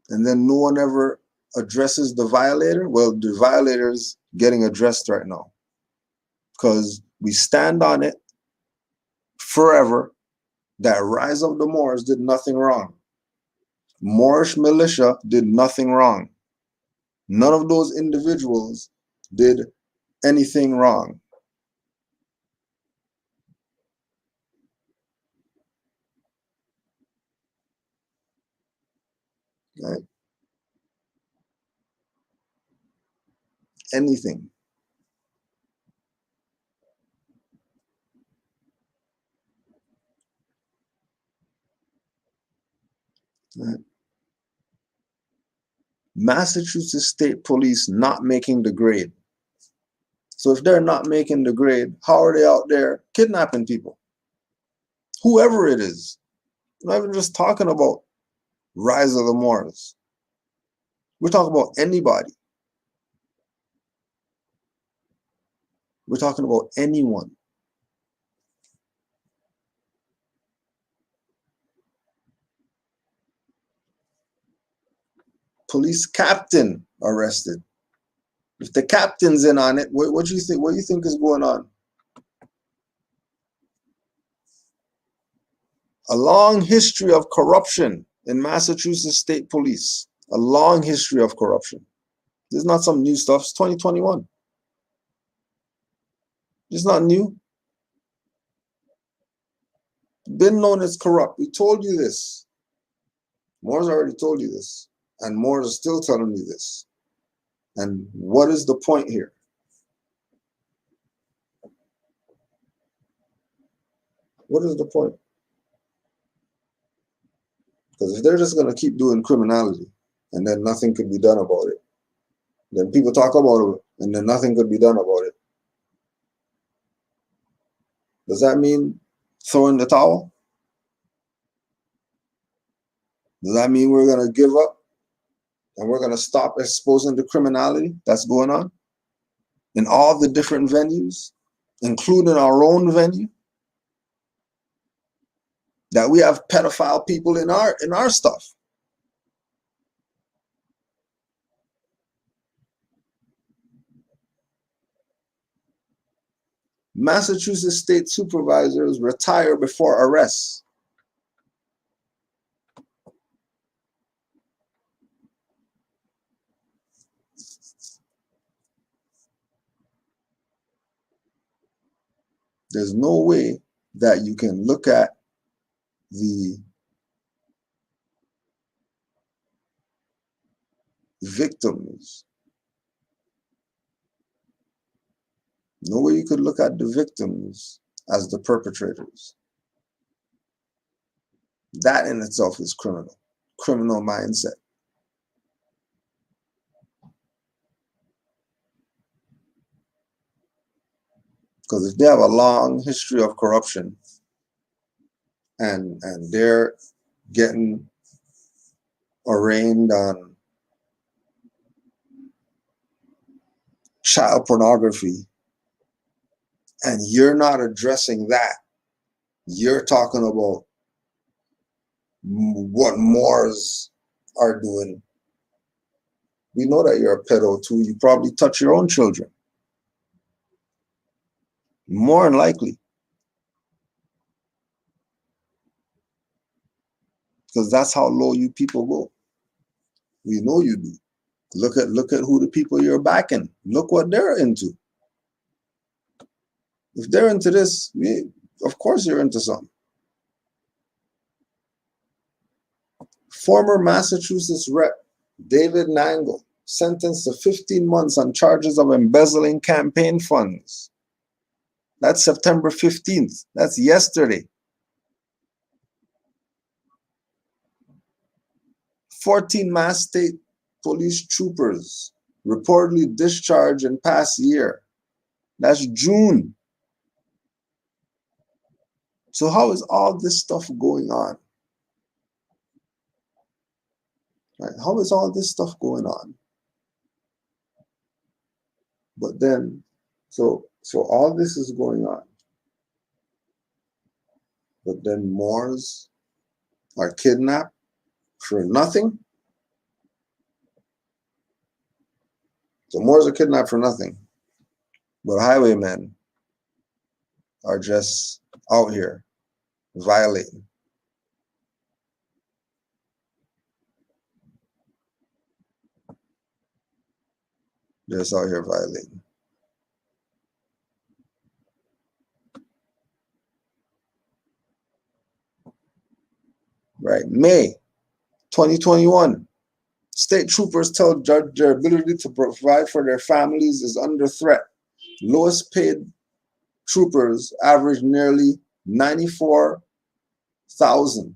and then no one ever addresses the violator. Well, the violator's getting addressed right now because we stand on it forever that Rise of the Moors did nothing wrong. Moorish militia did nothing wrong. None of those individuals did anything wrong. Right? Anything. Right? Massachusetts State Police not making the grade. So if they're not making the grade, how are they out there kidnapping people? Whoever it is. I'm not even just talking about Rise of the Moors. We're talking about anybody. We're talking about anyone. Police captain arrested. If the captain's in on it, what do you think? What do you think is going on? A long history of corruption in Massachusetts State Police. A long history of corruption. This is not some new stuff. It's 2021. It's not new. Been known as corrupt. We told you this. Moore's already told you this. And Moore is still telling you this. And what is the point here? What is the point? Because if they're just going to keep doing criminality and then nothing could be done about it, then people talk about it and then nothing could be done about it. Does that mean throwing the towel? Does that mean we're going to give up and we're going to stop exposing the criminality that's going on in all the different venues, including our own venue? That we have pedophile people in our stuff. Massachusetts state supervisors retire before arrest. There's no way that you can look at the victims. No way you could look at the victims as the perpetrators. That in itself is criminal. Criminal mindset. Because if they have a long history of corruption and they're getting arraigned on child pornography and you're not addressing that, you're talking about what Moors are doing. We know that you're a pedo too. You probably touch your own children. More than likely. Because that's how low you people go. We know you do. Look at who the people you're backing. Look what they're into. If they're into this, of course you're into something. Former Massachusetts Rep. David Nangle sentenced to 15 months on charges of embezzling campaign funds. That's September 15th. That's yesterday. 14 Mass State Police troopers reportedly discharged in past year. That's June. So how is all this stuff going on? Right? How is all this stuff going on? But then, so all this is going on. But then Moors are kidnapped for nothing. So Moors are kidnapped for nothing. But highwaymen are just out here violating. Just out here violating. Right. May 2021. State troopers tell judge their ability to provide for their families is under threat. Lowest paid troopers average nearly $94,000.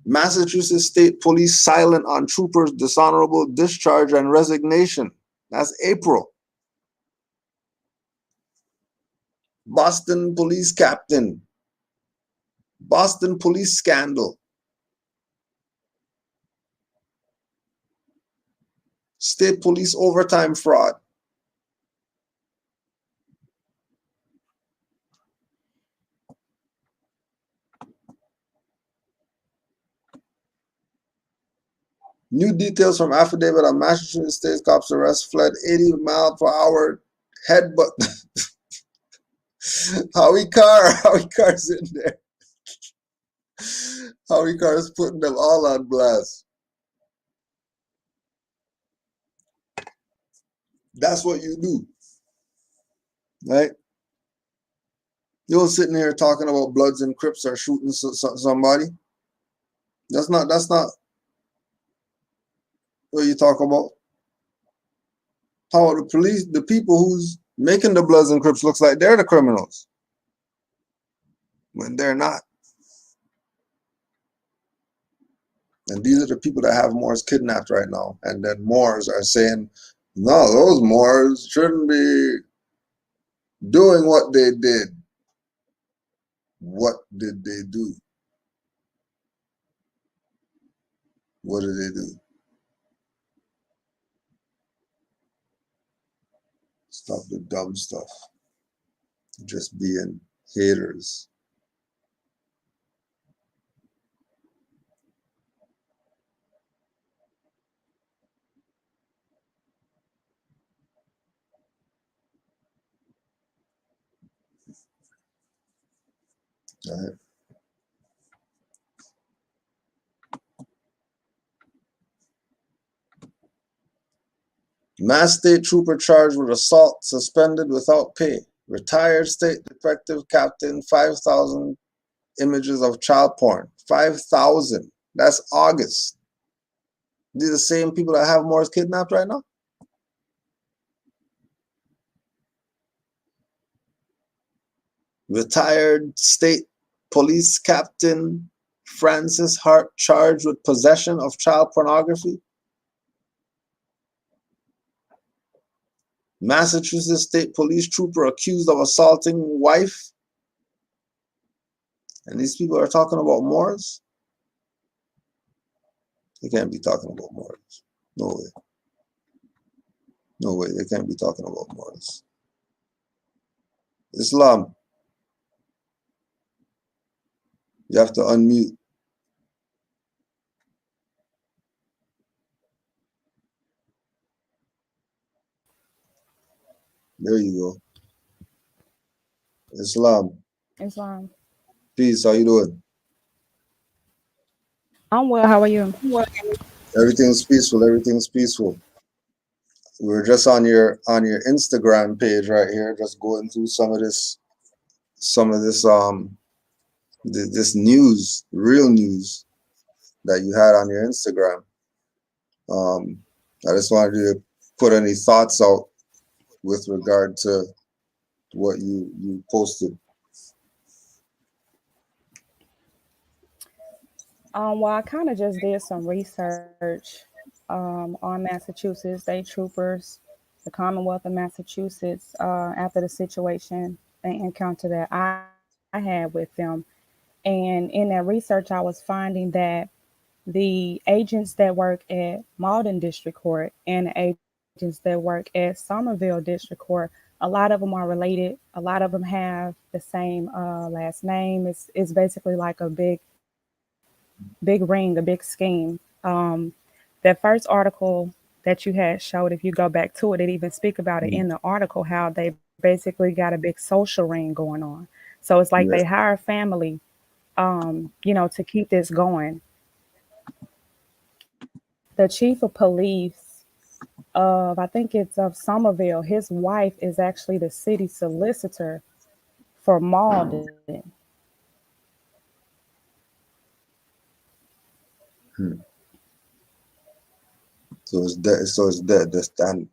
Massachusetts State Police silent on troopers' dishonorable discharge and resignation. That's April. Boston police captain. Boston police scandal. State police overtime fraud. New details from affidavit on Massachusetts State cops arrest fled 80-mile-per-hour headbutt. Howie Carr's in there. Howie Carr is putting them all on blast. That's what you do, right? You're sitting here talking about Bloods and Crips are shooting somebody. That's not what you talk about. How the police, the people who's making the Bloods and Crips looks like they're the criminals when they're not. And these are the people that have Moors kidnapped right now. And then Moors are saying, no, those Moors shouldn't be doing what they did. What did they do? What did they do? Stop the dumb stuff. Just being haters. Right? Mass State Trooper charged with assault suspended without pay. Retired State Detective Captain, 5,000 images of child porn. 5,000. That's August. These are the same people that have Moors kidnapped right now? Retired State Police Captain Francis Hart charged with possession of child pornography. Massachusetts State Police Trooper accused of assaulting wife. And these people are talking about Moors? They can't be talking about Moors. No way. No way. They can't be talking about Moors. Islam. You have to unmute. There you go. Islam. Islam. Peace. How you doing? I'm well. How are you? Everything's peaceful. Everything's peaceful. We were just on your Instagram page right here, just going through some of this this news, real news that you had on your Instagram. I just wanted you to put any thoughts out with regard to what you posted. Well, I kind of just did some research on Massachusetts state troopers, the Commonwealth of Massachusetts, after the situation and encounter that I had with them. And in that research, I was finding that the agents that work at Malden District Court and the agents that work at Somerville District Court, a lot of them are related. A lot of them have the same last name. It's basically like a big ring, a big scheme. That first article that you had showed, if you go back to it, it even speak about it in the article how they basically got a big social ring going on. So it's like they Yeah. hire family, to keep this going. The chief of police of, I think it's of Somerville, his wife is actually the city solicitor for Malden. Hmm. So it's dead. So it's dead. And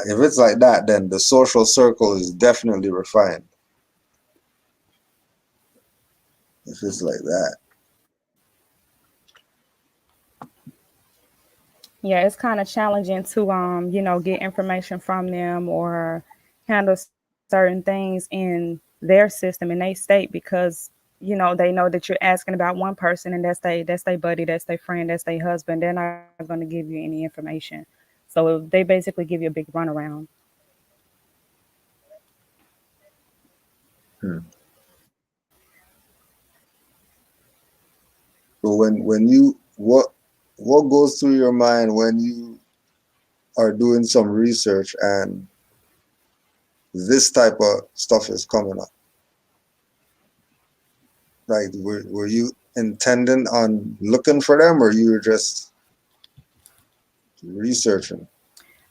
if it's like that, then the social circle is definitely refined. If it's like that. Yeah, it's kind of challenging to get information from them or handle certain things in their system in their state because they know that you're asking about one person and that's their buddy, that's their friend, that's their husband. They're not going to give you any information. So they basically give you a big runaround. Hmm. So when you what goes through your mind when you are doing some research and this type of stuff is coming up? Like, were you intending on looking for them, or you were just researching?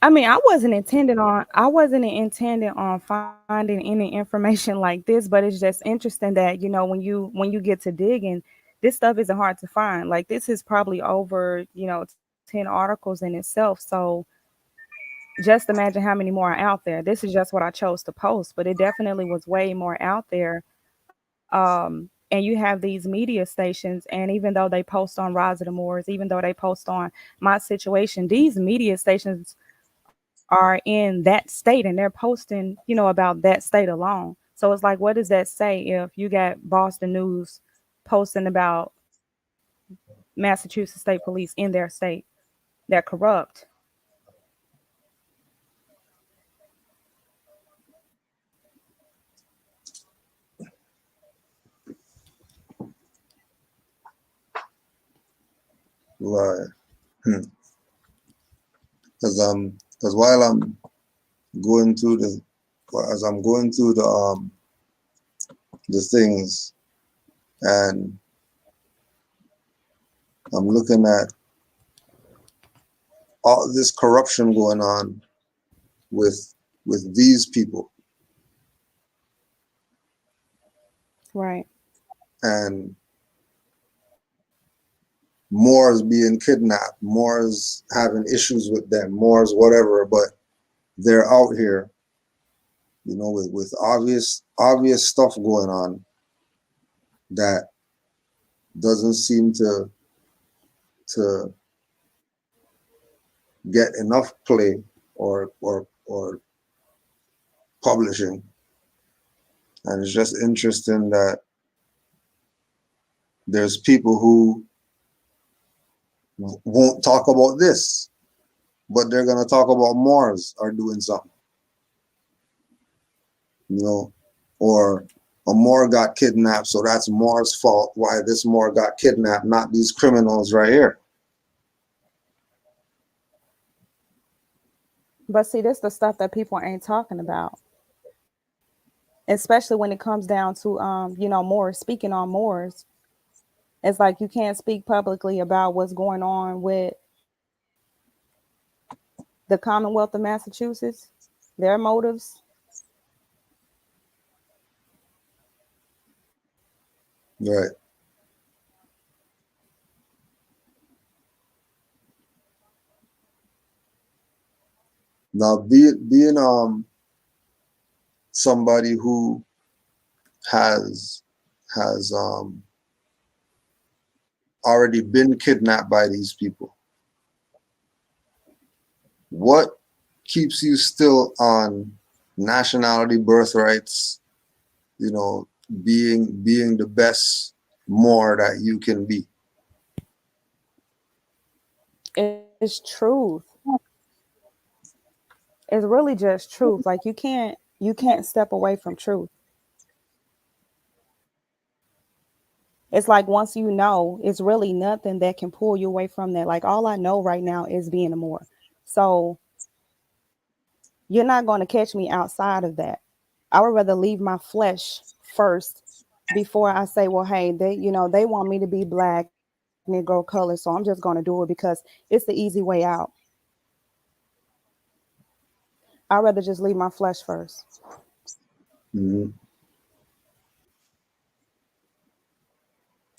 I mean, I wasn't intending on finding any information like this, but it's just interesting that, when you get to digging, this stuff isn't hard to find. Like this is probably over, 10 articles in itself. So just imagine how many more are out there. This is just what I chose to post, but it definitely was way more out there. And you have these media stations, and even though they post on Rise of the Moors, even though they post on My Situation, these media stations are in that state and they're posting, about that state alone. So it's like, what does that say if you got Boston News posting about Massachusetts State Police in their state? They're corrupt. Right. Because while I'm going through as I'm going through the things, and I'm looking at all this corruption going on with these people, Right. and Moors being kidnapped, Moors having issues with them, Moors whatever, but they're out here, with obvious stuff going on that doesn't seem to get enough play or publishing. And it's just interesting that there's people who won't talk about this, but they're gonna talk about Moors are doing something, or a Moor got kidnapped, so that's Moor's fault. Why this Moor got kidnapped, not these criminals right here. But see, this the stuff that people ain't talking about. especially when it comes down to Moors, speaking on Moors. It's like you can't speak publicly about what's going on with the Commonwealth of Massachusetts, their motives. Right. Now, being somebody who has already been kidnapped by these people, what keeps you still on nationality, birthrights, you know, being the best more that you can be? It's truth. It's really just truth. Like you can't step away from truth. It's like once you know, it's really nothing that can pull you away from that. Like all I know right now is being a Moor. So you're not going to catch me outside of that. I would rather leave my flesh first before I say, well, hey, they want me to be black, Negro color, so I'm just going to do it because it's the easy way out. I'd rather just leave my flesh first. Mm-hmm.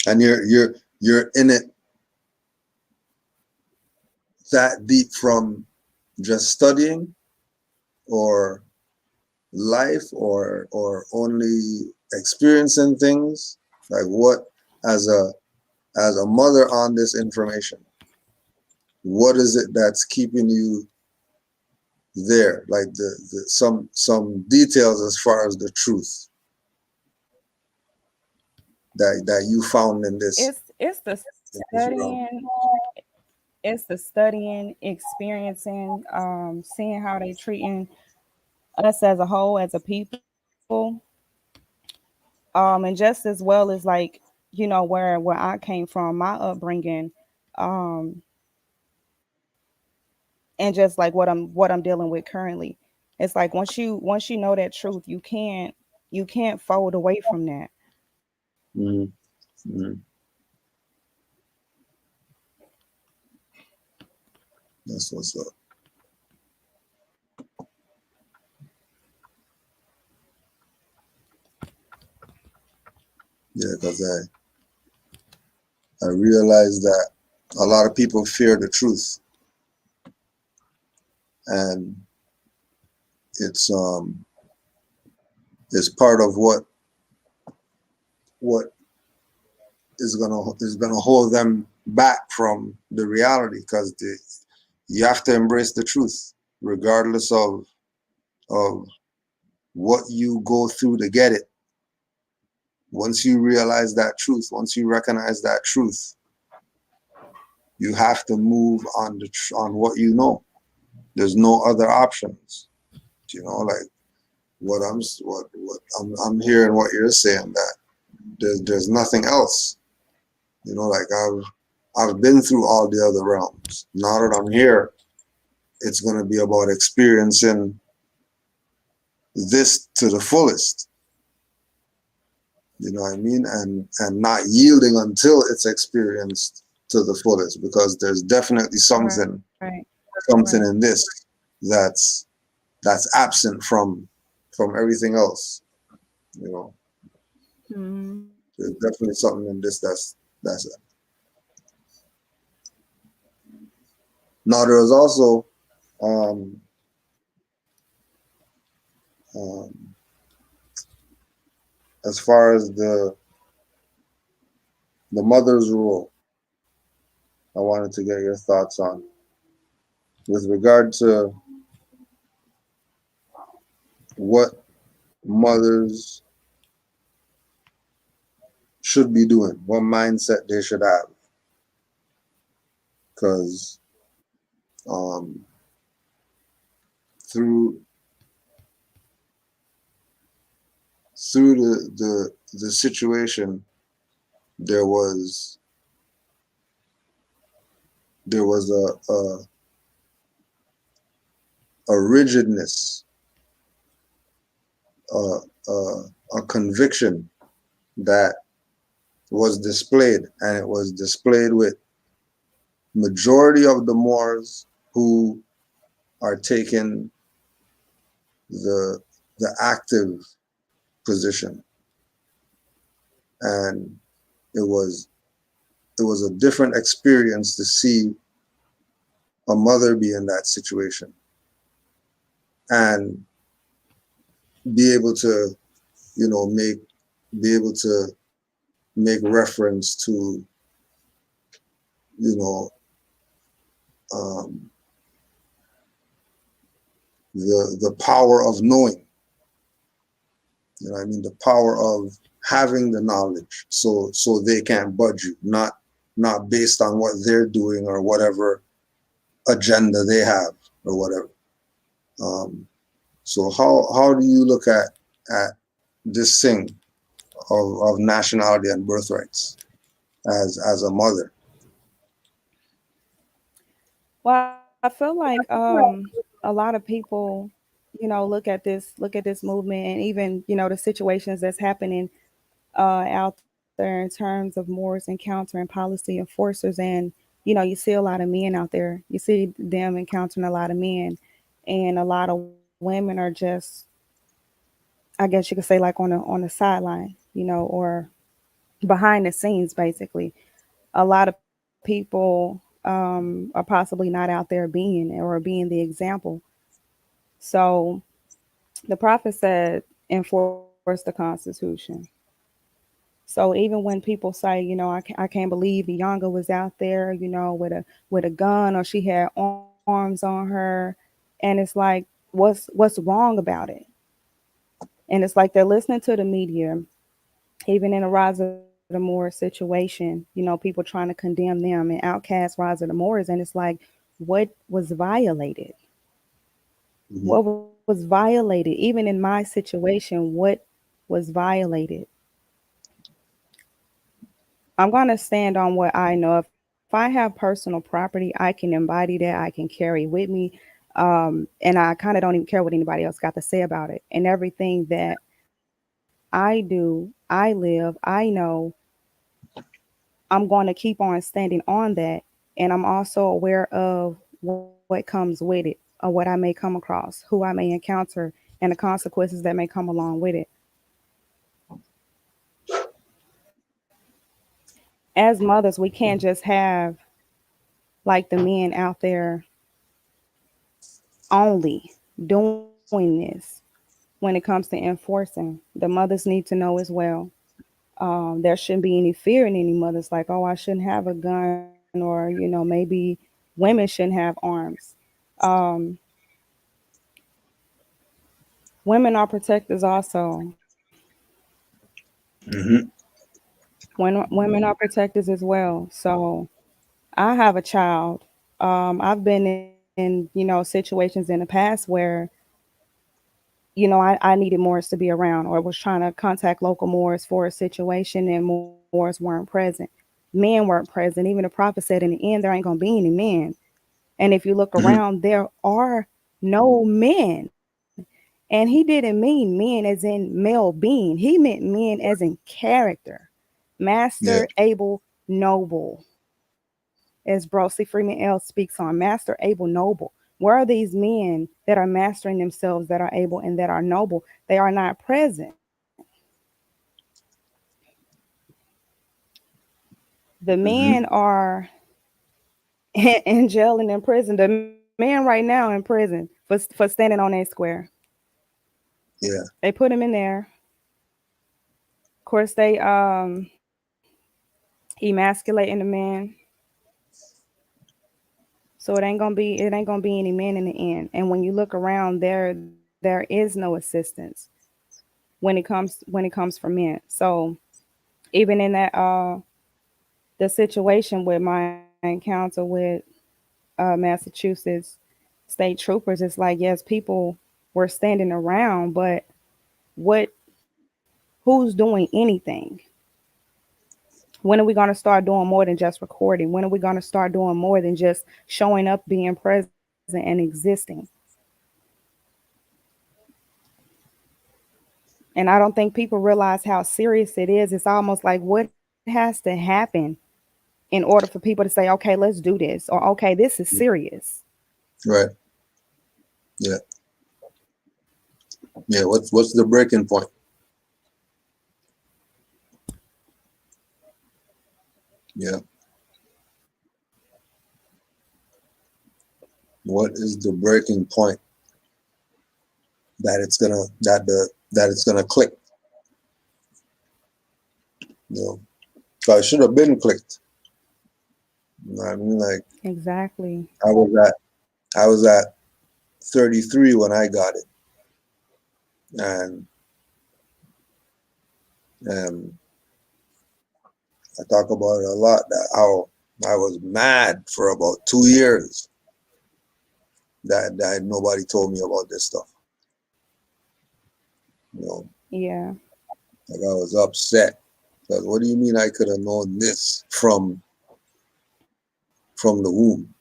And you're in it that deep from just studying, or life, or only experiencing things? Like, what, as a mother on this information, what is it that's keeping you there? Like some details as far as the truth that you found in It's the this realm. studying, it's the studying, experiencing, seeing how they treating us as a whole, as a people, and just as well as like where I came from, my upbringing, um, and just like what I'm dealing with currently. It's like once you know that truth, you can't fold away from that. Mm-hmm. Mm-hmm. That's what's up. Yeah, because I realized that a lot of people fear the truth, and it's it's part of what is gonna hold them back from the reality, because you have to embrace the truth regardless of what you go through to get it. Once you realize that truth, once you recognize that truth, you have to move on on what you know. There's no other options. Like what I'm hearing what you're saying, that there's nothing else. Like I've been through all the other realms. Now that I'm here, it's gonna be about experiencing this to the fullest. You know what I mean? And not yielding until it's experienced to the fullest, because there's definitely something Right. something in this that's absent from everything else. You know, Hmm. there's definitely something in this that's now. There is also um, um, as far as the mother's role, I wanted to get your thoughts on, with regard to what mothers should be doing, what mindset they should have, because um, through through the situation, there was a rigidness, a, a conviction that was displayed, and it was displayed with majority of the Moors who are taking the active position, and it was a different experience to see a mother be in that situation and be able to, you know, be able to make reference to, you know, um, the power of knowing. You know what I mean? The power of having the knowledge, so they can't budge you, not based on what they're doing or whatever agenda they have or whatever. So how do you look at this thing of nationality and birthrights as a mother? Well, I feel like a lot of people, you know, look at this movement, and even, you know, the situations that's happening out there in terms of Moors encountering policy enforcers, and you know, you see a lot of men out there. You see them encountering a lot of men, and a lot of women are just, I guess you could say, like on the sideline, you know, or behind the scenes, basically. A lot of people are possibly not out there being the example. So the prophet said, enforce the Constitution. So even when people say, you know, I can't believe Bianca was out there, you know, with a gun, or she had arms on her, and it's like, what's wrong about it? And it's like they're listening to the media, even in the Rise of the Moors situation, you know, people trying to condemn them and outcast Rise of the Moors, and it's like, what was violated? Mm-hmm. What was violated? Even in my situation, what was violated? I'm going to stand on what I know. If I have personal property, I can embody that, I can carry it with me. And I kind of don't even care what anybody else got to say about it. And everything that I do, I live, I know, I'm going to keep on standing on that. And I'm also aware of what comes with it, or what I may come across, who I may encounter, and the consequences that may come along with it. As mothers, we can't just have like the men out there only doing this when it comes to enforcing. The mothers need to know as well. There shouldn't be any fear in any mothers, like, oh, I shouldn't have a gun, or, you know, maybe women shouldn't have arms. Um, Women are protectors also. Mm-hmm. When women are protectors as well. So I have a child. I've been in, you know, situations in the past where, you know, I needed Moors to be around, or was trying to contact local Moors for a situation, and Moors weren't present. Men weren't present. Even the prophet said, in the end, there ain't going to be any men. And if you look Mm-hmm. around, there are no men. And he didn't mean men as in male being, he meant men as in character. Master, Yeah. able, noble, as Brocy Freeman L speaks on. Master, able, noble. Where are these men that are mastering themselves, that are able and that are noble? They are not present. The Mm-hmm. men are in jail and in prison. The man right now in prison for standing on that square. Yeah. They put him in there. Of course, they emasculating the man. So it ain't gonna be any men in the end. And when you look around, there is no assistance when it comes from men. So even in that the situation with my encounter with Massachusetts state troopers, it's like, yes, people were standing around, but what who's doing anything? When are we going to start doing more than just recording? When are we going to start doing more than just showing up, being present, and existing? And I don't think people realize how serious it is. It's almost like what has to happen in order for people to say, okay, let's do this, or okay, this is serious. Right. Yeah. Yeah. What's the breaking point? Yeah. What is the breaking point that it's gonna click? You know, so it should have been clicked. You know what I mean? Like Exactly. I was at 33 when I got it, and um, I talk about it a lot. That how I was mad for about 2 years that nobody told me about this stuff. You know, Yeah. like I was upset because what do you mean I could have known this from the womb?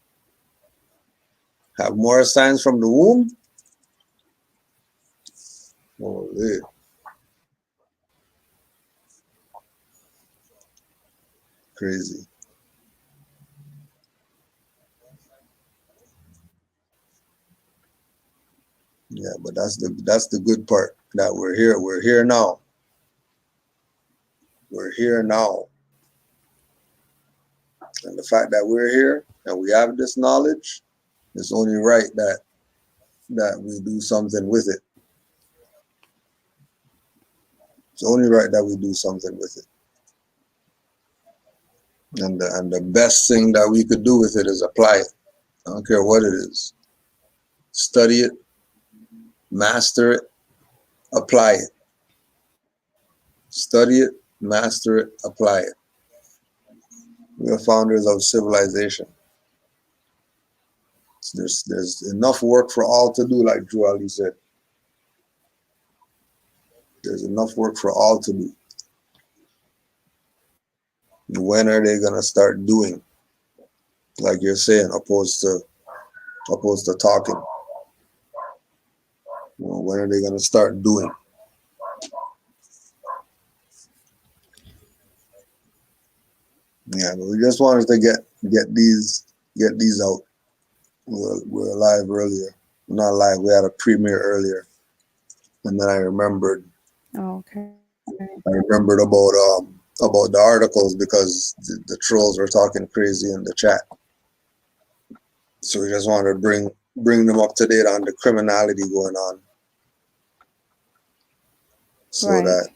Have more signs from the womb? Oh, yeah. Crazy. Yeah, but that's the good part that we're here. We're here now. We're here now. And the fact that we're here and we have this knowledge, it's only right that we do something with it. It's only right that we do something with it. And the best thing that we could do with it is apply it. I don't care what it is. Study it, master it, apply it. Study it, master it, apply it. We are founders of civilization. There's enough work for all to do, like Drew Ali said. There's enough work for all to do. When are they gonna start doing? Like you're saying, opposed to talking. You know, when are they gonna start doing? Yeah, but we just wanted to get these out. We're live earlier. Not live. We had a premiere earlier, and then I remembered. Okay. I remembered about the articles because the trolls were talking crazy in the chat. So we just wanted to bring them up to date on the criminality going on, so Right. that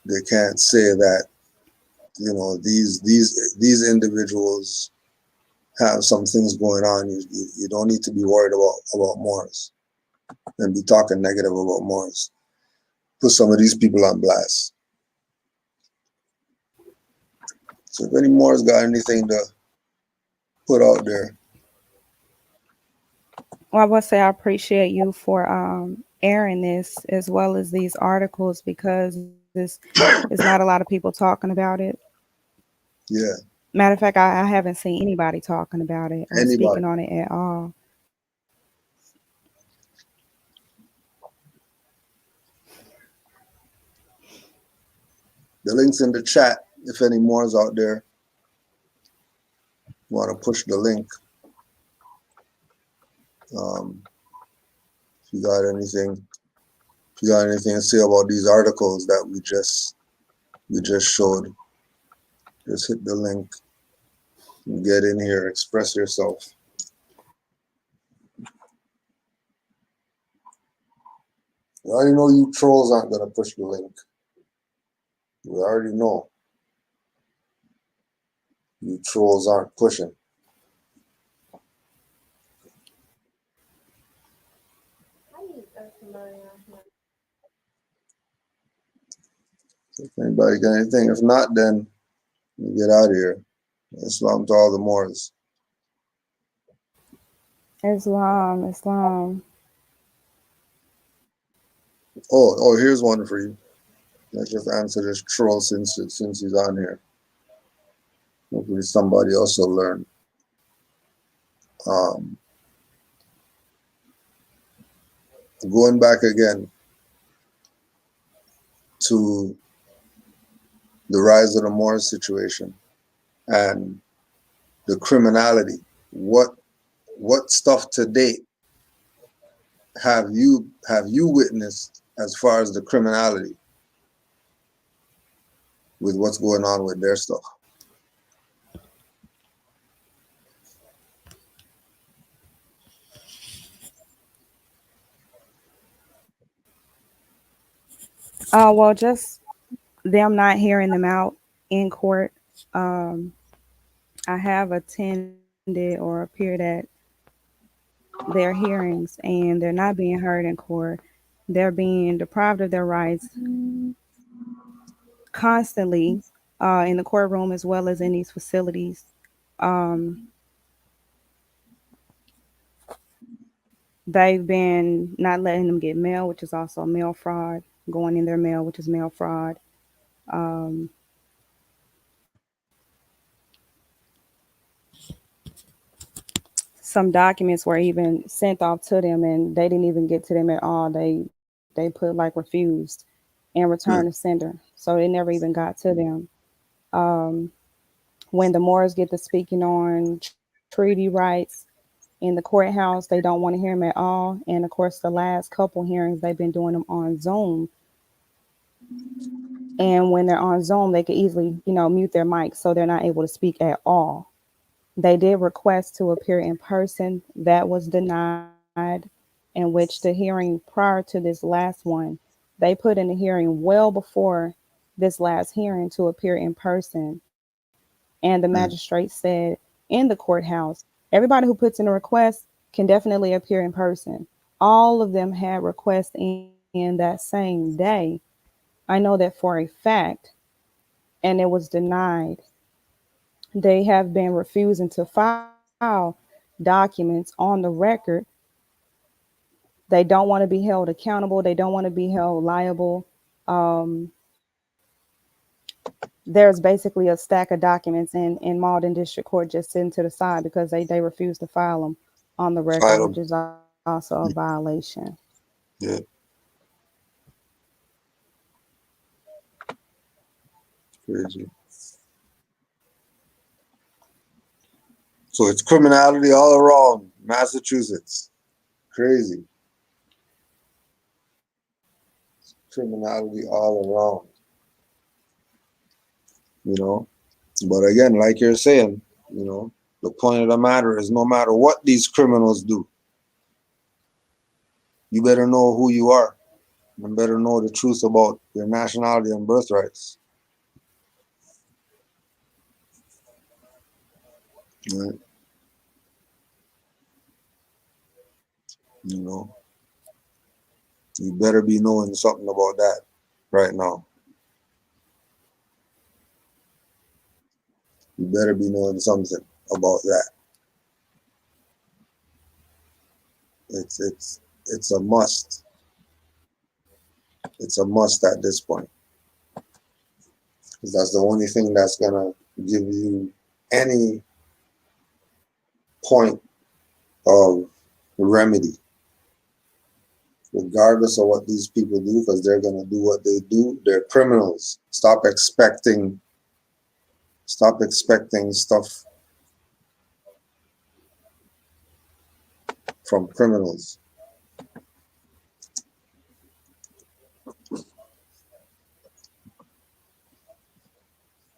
they can't say that these individuals have some things going on. You don't need to be worried about Moors and be talking negative about Moors. Put some of these people on blast. So if any Moors got anything to put out there, Well, I would say I appreciate you for airing this as well as these articles because it's not a lot of people talking about it. yeah, Matter of fact, I haven't seen anybody talking about it or anybody. speaking on it at all. The link's in the chat. If any Moors out there want to push the link, if you got anything to say about these articles that we just showed, just hit the link and get in here, express yourself. I already know you trolls aren't gonna push the link. We already know you trolls aren't pushing. So if anybody got anything, if not, then we get out of here. Islam to all the Moors. Islam, Islam. Oh, here's one for you. Let's just answer this troll since he's on here. Hopefully somebody else will learn. Going back again to the rise of the Moors situation and the criminality. What stuff to date have you witnessed as far as the criminality with what's going on with their stuff? Well, just them not hearing them out in court. Um, I have attended or appeared at their hearings, and they're not being heard in court. They're being deprived of their rights constantly in the courtroom as well as in these facilities. Um, they've been not letting them get mail, which is also mail fraud, going in their mail, which is mail fraud. Um, some documents were even sent off to them and they didn't even get to them at all. They put like refused and return to sender. So it never even got to them. Um, when the Moors get to speaking on treaty rights in the courthouse, they don't want to hear them at all. And of course, the last couple hearings, they've been doing them on Zoom. And when they're on Zoom, they could easily, mute their mic so they're not able to speak at all. They did request to appear in person. That was denied, in which the hearing prior to this last one, they put in a hearing well before this last hearing to appear in person. And the magistrate said in the courthouse, everybody who puts in a request can definitely appear in person. All of them had requests in that same day. I know that for a fact, and it was denied. They have been refusing to file documents on the record. They don't want to be held accountable. They don't want to be held liable. Um, there's basically a stack of documents in Malden District Court just sitting to the side because they refuse to file them on the record, which is also a violation. Yeah. Crazy. So it's criminality all around Massachusetts. Crazy. Criminality all around. But again, like you're saying, the point of the matter is no matter what these criminals do, you better know who you are and better know the truth about your nationality and birthrights. Right? You better be knowing something about that right now. You better be knowing something about that. It's a must. It's a must at this point. Because that's the only thing that's gonna give you any point of remedy, regardless of what these people do, because they're gonna do what they do. They're criminals. Stop expecting stuff from criminals.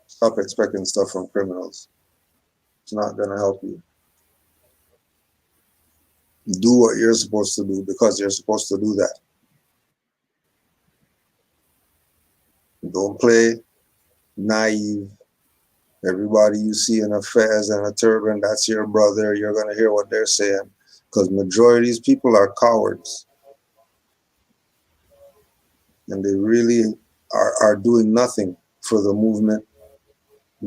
Stop expecting stuff from criminals. It's not gonna help you. Do what you're supposed to do because you're supposed to do that. Don't play naive. Everybody you see in a fez and a turban, that's your brother. You're gonna hear what they're saying. Because majority of these people are cowards. And they really are doing nothing for the movement,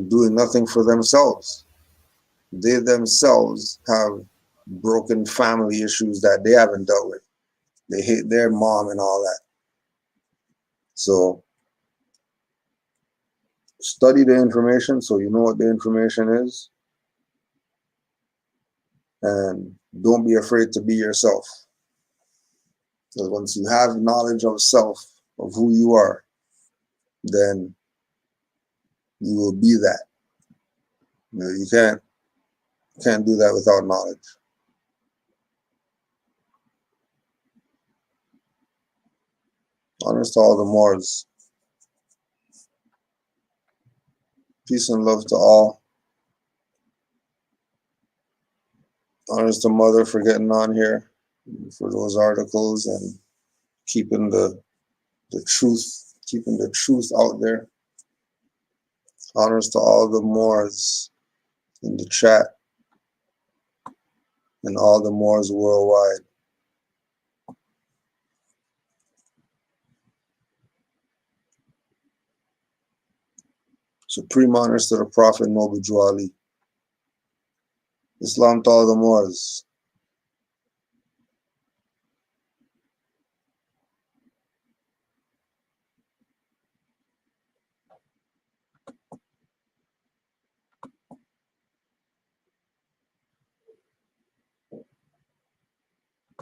doing nothing for themselves. They themselves have broken family issues that they haven't dealt with. They hate their mom and all that. So study the information so you know what the information is. And don't be afraid to be yourself. Because once you have knowledge of self, of who you are, then you will be that. You can't do that without knowledge. Honors to all the Moors. Peace and love to all. Honors to Mother for getting on here for those articles and keeping the truth out there. Honors to all the Moors in the chat and all the Moors worldwide. Supreme honors to the Prophet Noble Jew Ali. Islam to all the Moors.